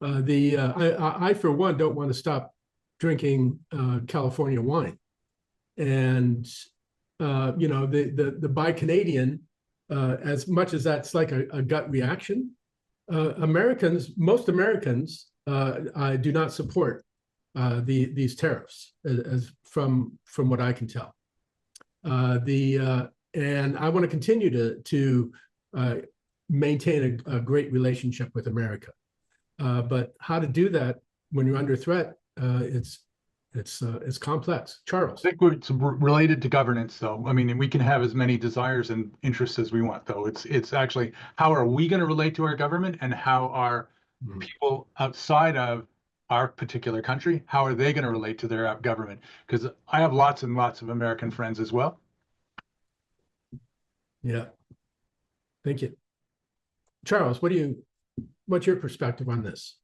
I for one don't want to stop drinking California wine, and the buy Canadian, as much as that's like a gut reaction, most Americans do not support these tariffs, as from what I can tell. And I want to continue to maintain a great relationship with America. But how to do that when you're under threat, it's complex. Charles. I think it's related to governance, though. I mean, we can have as many desires and interests as we want, though. It's actually, how are we going to relate to our government, and how are people outside of our particular country, how are they going to relate to their government? Because I have lots and lots of American friends as well. Yeah. Thank you. Charles, what's your perspective on this?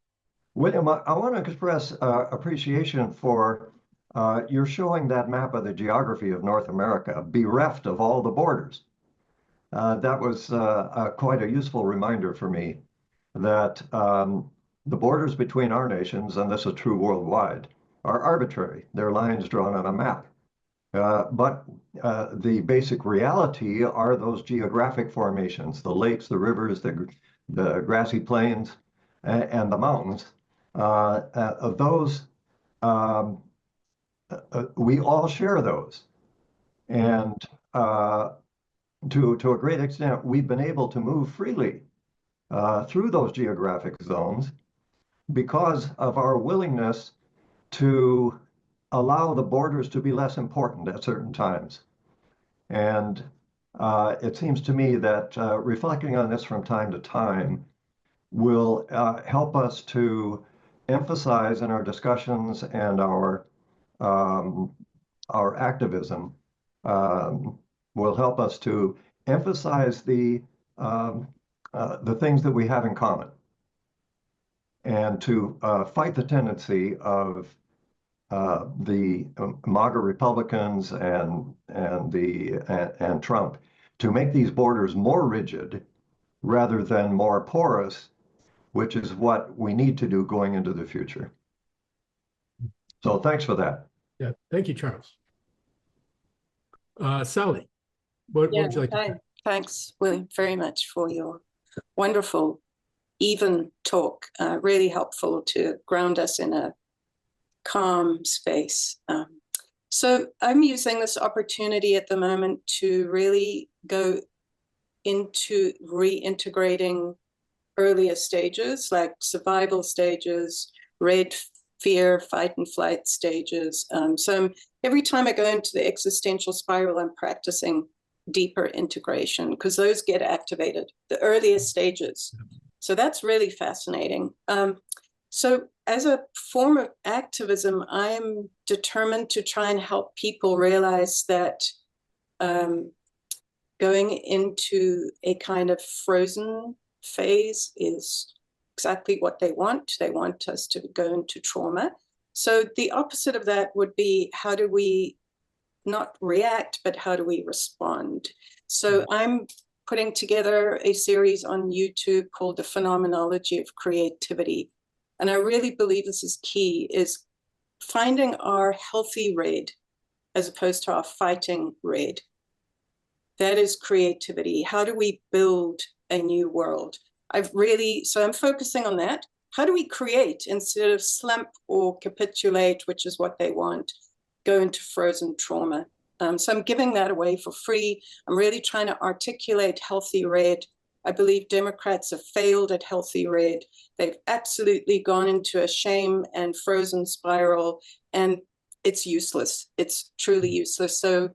William, I want to express appreciation for your showing that map of the geography of North America, bereft of all the borders. That was quite a useful reminder for me that the borders between our nations, and this is true worldwide, are arbitrary. They're lines drawn on a map. But the basic reality are those geographic formations, the lakes, the rivers, the grassy plains, and the mountains. Those we all share those. And to a great extent, we've been able to move freely through those geographic zones because of our willingness to allow the borders to be less important at certain times. And it seems to me that reflecting on this from time to time will help us to emphasize in our discussions and our activism, will help us to emphasize the things that we have in common, and to fight the tendency of the MAGA Republicans and Trump to make these borders more rigid rather than more porous, which is what we need to do going into the future. So thanks for that. Yeah, thank you, Charles. Sally, what would you like to say? Thanks, William, very much for your wonderful, even talk. Really helpful to ground us in a calm space. So I'm using this opportunity at the moment to really go into reintegrating earlier stages, like survival stages, red, fear, fight and flight stages. So every time I go into the existential spiral, I'm practicing deeper integration because those get activated, the earlier stages. So that's really fascinating. So as a form of activism, I'm determined to try and help people realize that going into a kind of frozen phase is exactly what they want. They want us to go into trauma. So the opposite of that would be, how do we not react, but how do we respond? So I'm putting together a series on YouTube called The Phenomenology of Creativity. And I really believe this is key, is finding our healthy red as opposed to our fighting red. That is creativity. How do we build a new world? So I'm focusing on that. How do we create instead of slump or capitulate, which is what they want, go into frozen trauma? So I'm giving that away for free. I'm really trying to articulate healthy red. I believe Democrats have failed at healthy red. They've absolutely gone into a shame and frozen spiral, and it's useless. It's truly useless. So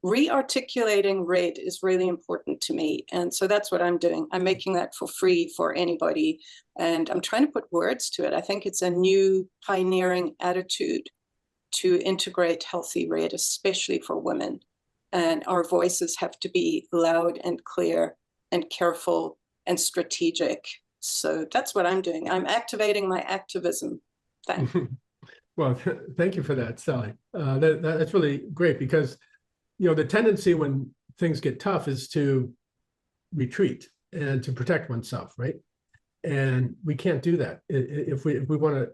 re-articulating red is really important to me. And so that's what I'm doing. I'm making that for free for anybody. And I'm trying to put words to it. I think it's a new pioneering attitude to integrate healthy red, especially for women. And our voices have to be loud and clear and careful and strategic. So that's what I'm doing. I'm activating my activism. Thanks. Well, thank you for that, Sally. That's really great because, you know, the tendency when things get tough is to retreat and to protect oneself, right? And we can't do that. If we want to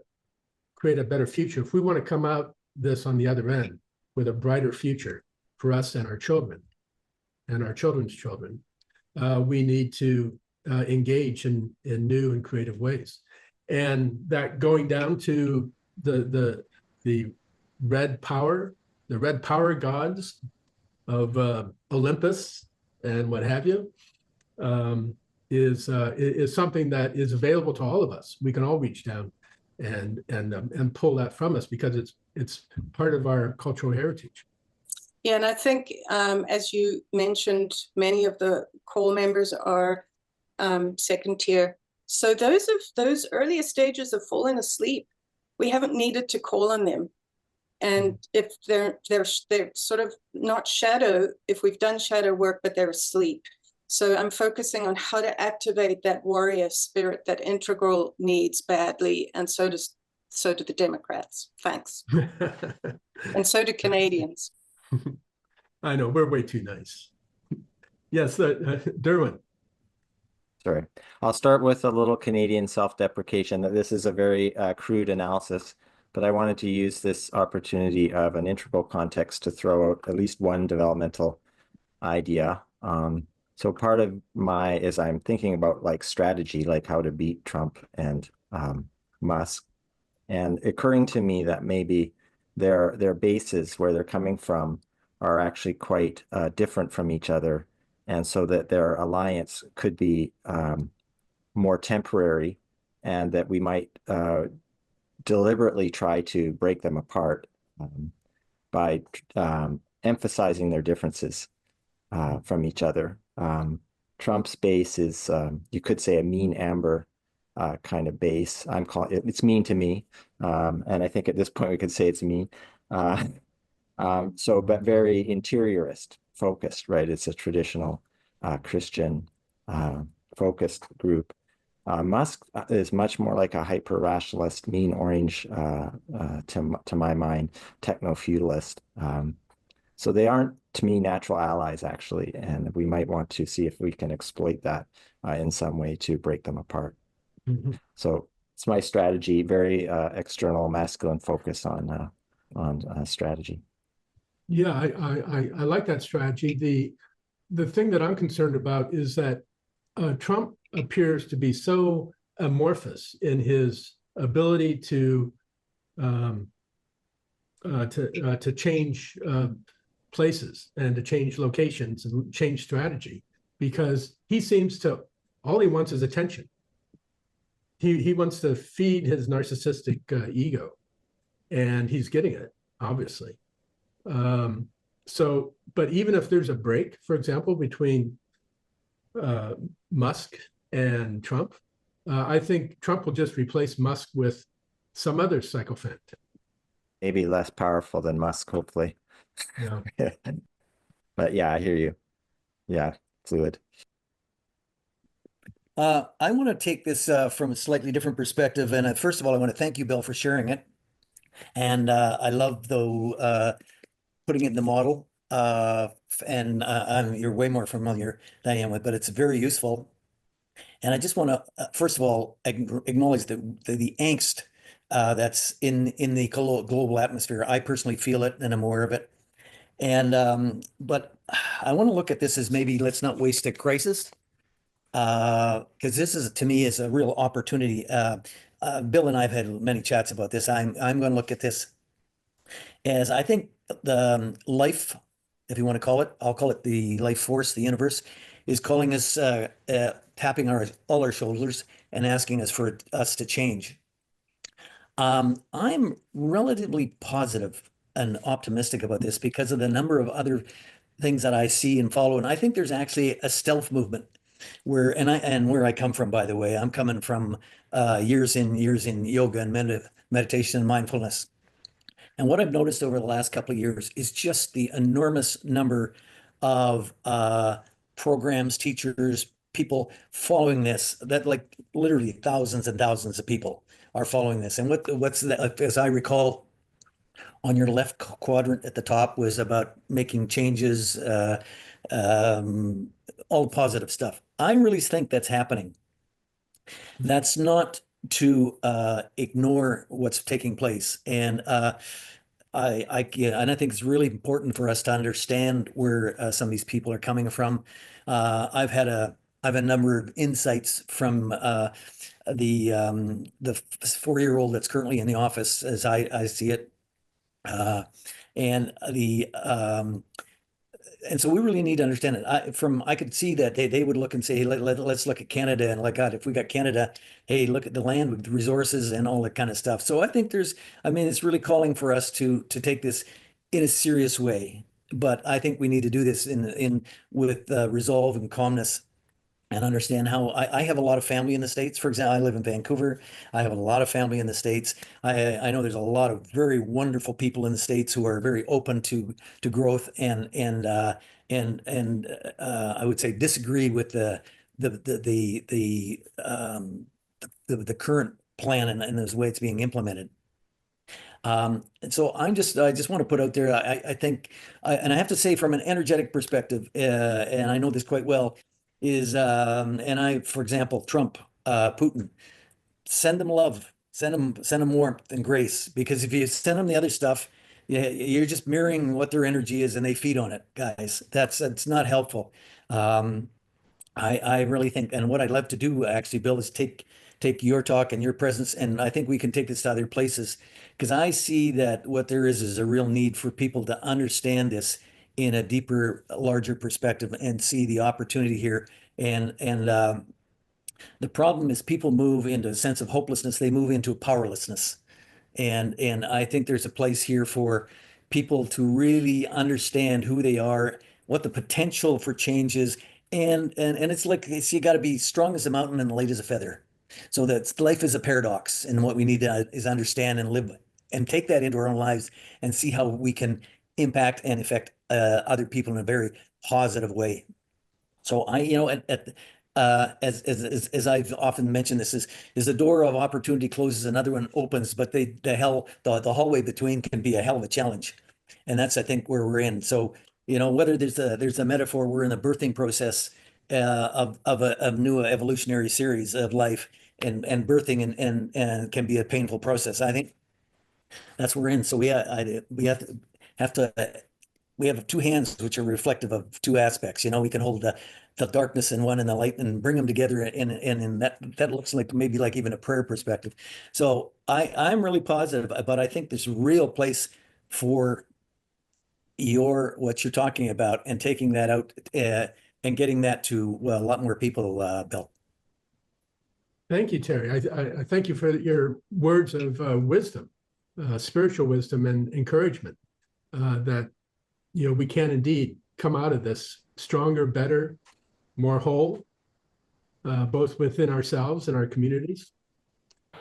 create a better future, if we want to come out this on the other end with a brighter future for us and our children and our children's children, we need to engage in new and creative ways. And that going down to the red power gods of Olympus and what have you, is something that is available to all of us. We can all reach down and pull that from us because it's part of our cultural heritage. Yeah, and I think, as you mentioned, many of the call members are second tier. So those earlier stages have fallen asleep. We haven't needed to call on them. And if they're sort of not shadow, if we've done shadow work, but they're asleep. So I'm focusing on how to activate that warrior spirit that Integral needs badly, and so do the Democrats. Thanks. And so do Canadians. I know, we're way too nice. Yes, Derwin. Sorry, I'll start with a little Canadian self-deprecation. That this is a very crude analysis, but I wanted to use this opportunity of an integral context to throw out at least one developmental idea. So part of as I'm thinking about like strategy, like how to beat Trump and Musk, and occurring to me that maybe their bases where they're coming from are actually quite different from each other, and so that their alliance could be more temporary, and that we might deliberately try to break them apart by emphasizing their differences from each other. Trump's base is, you could say, a mean amber kind of base. I'm calling it, it's mean to me. And I think at this point we could say it's mean. But very interiorist focused, right? It's a traditional Christian focused group. Musk is much more like a hyper-rationalist, mean orange, to my mind, techno-feudalist. So they aren't, to me, natural allies, actually, and we might want to see if we can exploit that in some way to break them apart. Mm-hmm. So it's my strategy, very external, masculine focus on strategy. Yeah, I like that strategy. The thing that I'm concerned about is that Trump appears to be so amorphous in his ability to change places and to change locations and change strategy, because he seems to, all he wants is attention. He wants to feed his narcissistic ego, and he's getting it, obviously. But even if there's a break, for example, between Musk and Trump, I think Trump will just replace Musk with some other sycophant. Maybe less powerful than Musk, hopefully. Yeah. But yeah, I hear you. Yeah, fluid. I want to take this from a slightly different perspective. And first of all, I want to thank you, Bill, for sharing it. And I love, though, putting it in the model. You're way more familiar than I am with, but it's very useful. And I just want to, first of all, acknowledge the angst that's in the global atmosphere. I personally feel it, and I'm aware of it. And but I want to look at this as maybe let's not waste a crisis, because this is, to me, is a real opportunity. Bill and I have had many chats about this. I'm going to look at this as, I think, the life, if you want to call it, I'll call it the life force, the universe, is calling us, tapping all our shoulders and asking us for us to change. I'm relatively positive and optimistic about this because of the number of other things that I see and follow. And I think there's actually a stealth movement where, and where I come from, by the way, I'm coming from years in yoga and meditation and mindfulness. And what I've noticed over the last couple of years is just the enormous number of programs, teachers, people following this, that like literally thousands and thousands of people are following this. And what's that, as I recall, on your left quadrant at the top was about making changes, all positive stuff. I really think that's happening. That's not to ignore what's taking place. And I think it's really important for us to understand where some of these people are coming from. I've had a number of insights from the 4-year-old that's currently in the office, as I see it, and so we really need to understand it. I could see that they would look and say, hey, let's look at Canada, and like, God, if we got Canada, hey, look at the land with the resources and all that kind of stuff. So I think it's really calling for us to take this in a serious way. But I think we need to do this with resolve and calmness, and understand how I have a lot of family in the States. For example, I live in Vancouver. I have a lot of family in the States. I know there's a lot of very wonderful people in the States who are very open to growth and I would say disagree with the current plan and the way it's being implemented. And so I just want to put out there, I think, and I have to say, from an energetic perspective, and I know this quite well, is for example, Trump, Putin, send them love, send them warmth and grace, because if you send them the other stuff, you're just mirroring what their energy is, and they feed on it, guys. That's not helpful. I really think, and what I'd love to do actually, Bill, is take take your talk and your presence, and I think we can take this to other places, because I see that what there is a real need for people to understand this in a deeper, larger perspective and see the opportunity here. And the problem is people move into a sense of hopelessness. They move into powerlessness. And I think there's a place here for people to really understand who they are, what the potential for change is. And it's like you got to be strong as a mountain and light as a feather. So that life is a paradox. And what we need to is understand and live and take that into our own lives and see how we can impact and affect other people in a very positive way. So as I've often mentioned, this is the door of opportunity closes, another one opens, but the hallway between can be a hell of a challenge, and that's I think where we're in. So whether there's a metaphor, we're in the birthing process of a new evolutionary series of life, and birthing and can be a painful process. I think that's what we're in. So we have to we have two hands which are reflective of two aspects. We can hold the darkness in one and the light and bring them together, and that looks like maybe like even a prayer perspective. So I'm really positive, but I think there's a real place for what you're talking about and taking that out and getting that to a lot more people, Bill. Thank you, Terry. I thank you for your words of wisdom, spiritual wisdom and encouragement that we can indeed come out of this stronger, better, more whole, both within ourselves and our communities.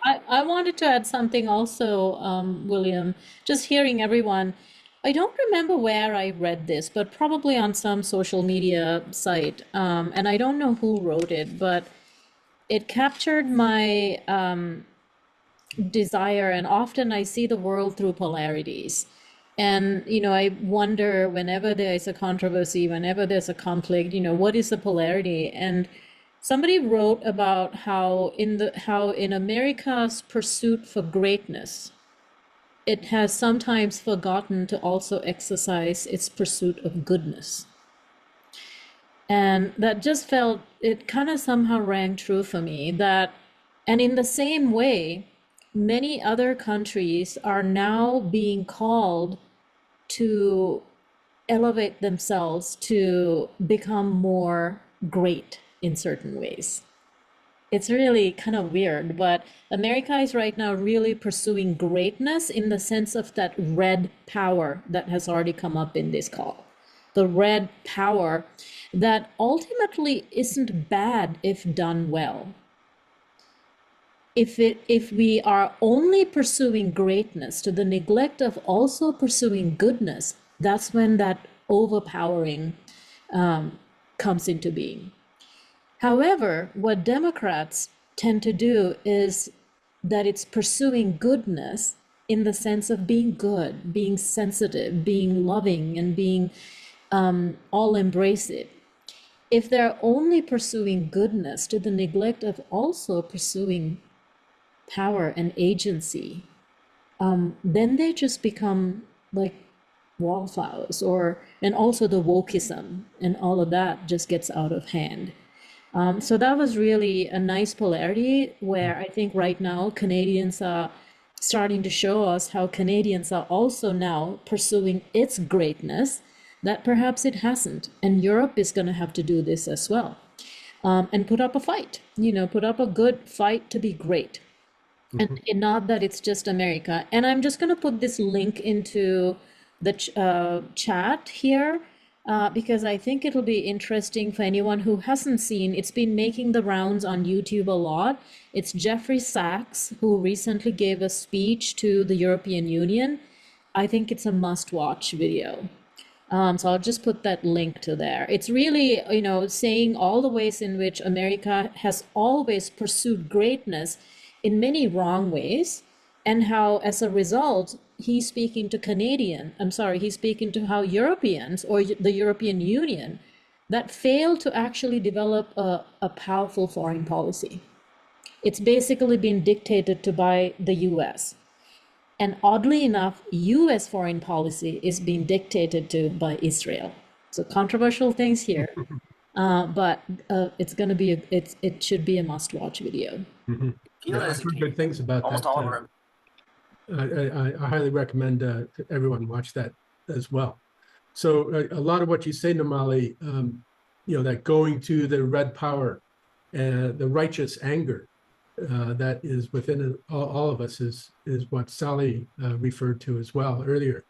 I wanted to add something also, William, just hearing everyone. I don't remember where I read this, but probably on some social media site. And I don't know who wrote it, but it captured my desire. And often I see the world through polarities. And, I wonder whenever there is a controversy, whenever there's a conflict, what is the polarity? And somebody wrote about how in America's pursuit for greatness, it has sometimes forgotten to also exercise its pursuit of goodness. And that just felt, it kind of somehow rang true for me and in the same way, many other countries are now being called to elevate themselves to become more great in certain ways. It's really kind of weird, but America is right now really pursuing greatness in the sense of that red power that has already come up in this call. The red power that ultimately isn't bad if done well. If we are only pursuing greatness to the neglect of also pursuing goodness, that's when that overpowering comes into being. However, what Democrats tend to do is that it's pursuing goodness in the sense of being good, being sensitive, being loving, and being all embracive. If they're only pursuing goodness to the neglect of also pursuing power and agency, then they just become like wallflowers, and also the wokeism and all of that just gets out of hand. So that was really a nice polarity where I think right now Canadians are starting to show us how Canadians are also now pursuing its greatness that perhaps it hasn't. And Europe is going to have to do this as well, and put up a fight, put up a good fight to be great. And not that it's just America. And I'm just going to put this link into the chat here because I think it'll be interesting for anyone who hasn't seen. It's been making the rounds on YouTube a lot. It's Jeffrey Sachs, who recently gave a speech to the European Union. I think it's a must-watch video. So I'll just put that link to there. It's really, saying all the ways in which America has always pursued greatness in many wrong ways, and how, as a result, he's speaking to how Europeans or the European Union that fail to actually develop a powerful foreign policy. It's basically been dictated to by the US. And oddly enough, US foreign policy is being dictated to by Israel. So controversial things here, but it's going to be, it should be a must-watch video. Yeah, I've heard good things about that. I highly recommend everyone watch that as well. So a lot of what you say, Namali, that going to the red power and the righteous anger that is within all of us is what Sally referred to as well earlier.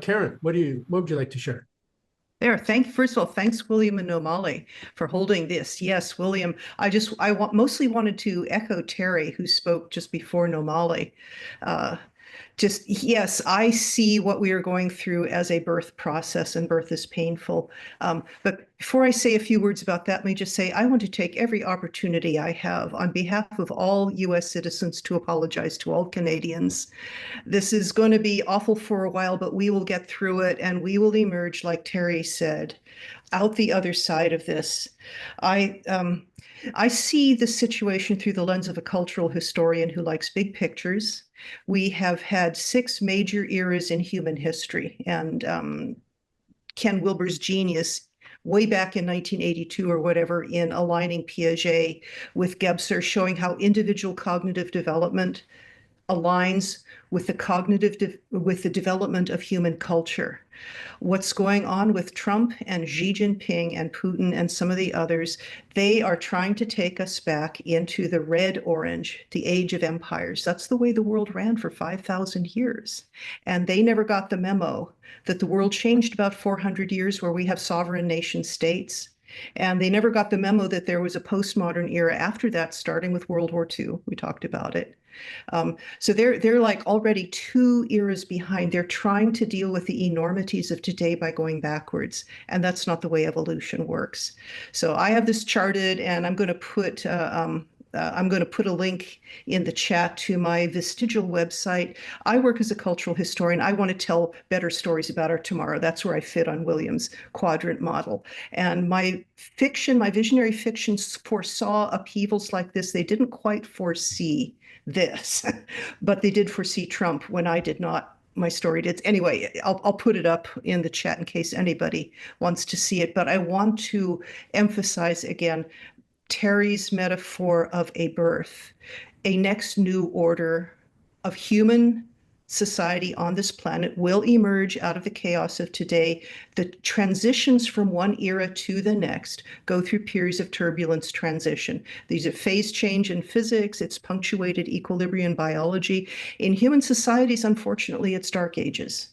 Karen, what would you like to share? First of all, thanks, William and Nomali, for holding this. Yes, William, mostly wanted to echo Terry, who spoke just before Nomali. Yes, I see what we are going through as a birth process, and birth is painful. But before I say a few words about that, let me just say I want to take every opportunity I have on behalf of all U.S. citizens to apologize to all Canadians. This is going to be awful for a while, but we will get through it, and we will emerge, like Terry said, out the other side of this. I see the situation through the lens of a cultural historian who likes big pictures. We have had 6 major eras in human history, and Ken Wilber's genius way back in 1982 or whatever in aligning Piaget with Gebser, showing how individual cognitive development aligns with the development of human culture. What's going on with Trump and Xi Jinping and Putin and some of the others, they are trying to take us back into the red-orange, the age of empires. That's the way the world ran for 5,000 years. And they never got the memo that the world changed about 400 years where we have sovereign nation states. And they never got the memo that there was a postmodern era after that, starting with World War II. We talked about it. So they're like already 2 eras behind. They're trying to deal with the enormities of today by going backwards, and that's not the way evolution works. So I have this charted, and I'm going to put a link in the chat to my vestigial website. I work as a cultural historian. I want to tell better stories about our tomorrow. That's where I fit on William's quadrant model. And my visionary fiction foresaw upheavals like this. They didn't quite foresee this, but they did foresee Trump when I did not. My story did. Anyway, I'll put it up in the chat in case anybody wants to see it. But I want to emphasize again Terry's metaphor of a birth, a next new order of human society on this planet will emerge out of the chaos of today. The transitions from one era to the next go through periods of turbulence transition. These are phase change in physics. It's punctuated equilibrium biology. In human societies, unfortunately, it's dark ages.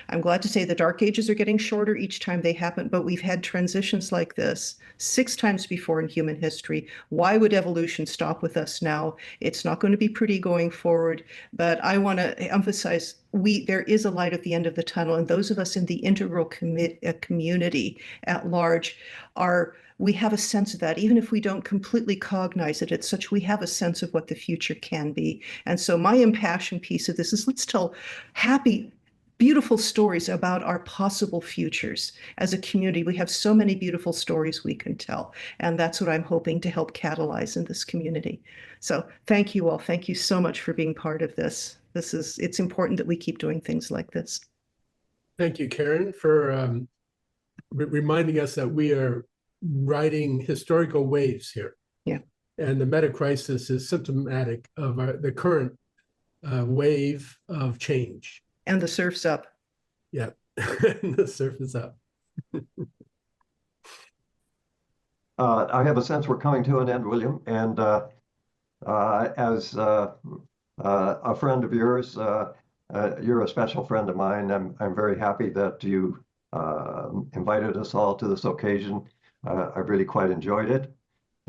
I'm glad to say the dark ages are getting shorter each time they happen, but we've had transitions like this 6 times before in human history. Why would evolution stop with us now? It's not going to be pretty going forward, but I want to emphasize there is a light at the end of the tunnel, and those of us in the integral community at large we have a sense of that. Even if we don't completely cognize it, it's such we have a sense of what the future can be. And so my impassioned piece of this is let's tell beautiful stories about our possible futures. As a community, we have so many beautiful stories we can tell, and that's what I'm hoping to help catalyze in this community. So thank you all. Thank you so much for being part of this. It's important that we keep doing things like this. Thank you, Karen, for reminding us that we are riding historical waves here. Yeah. And the meta crisis is symptomatic of the current wave of change. And the surf's up. Yeah, the surf is up. I have a sense we're coming to an end, William. And as a friend of yours, you're a special friend of mine. I'm very happy that you invited us all to this occasion. I really quite enjoyed it.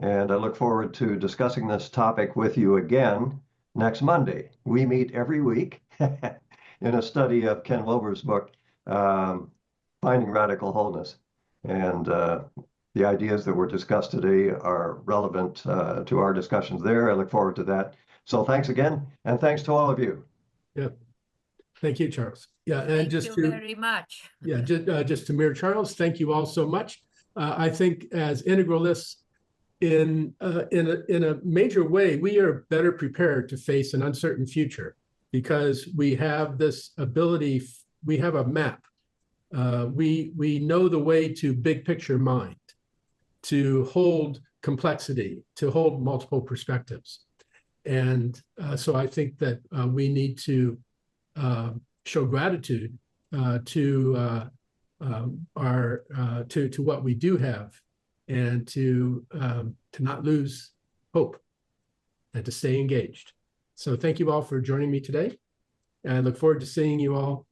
And I look forward to discussing this topic with you again next Monday. We meet every week. In a study of Ken Wilber's book, Finding Radical Wholeness. And the ideas that were discussed today are relevant to our discussions there. I look forward to that. So thanks again, and thanks to all of you. Yeah, thank you, Charles. Yeah, and thank you very much. Yeah, just to mirror Charles, thank you all so much. I think as integralists, in a major way, we are better prepared to face an uncertain future, because we have this ability, we have a map. We know the way to big picture mind, to hold complexity, to hold multiple perspectives. And so I think that we need to show gratitude to to what we do have, and to not lose hope, and to stay engaged. So thank you all for joining me today, and I look forward to seeing you all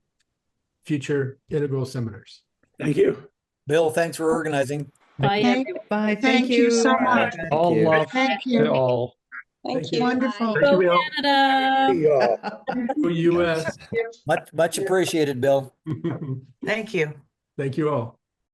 future integral seminars. Thank you. Bill, thanks for organizing. Bye, Thank, everyone. Bye. thank you so much. All you. love Thank to you. all. Thank you. Wonderful. Thank you, Bill. Canada. See you all. Go US. Much appreciated, Bill. Thank you. Thank you all.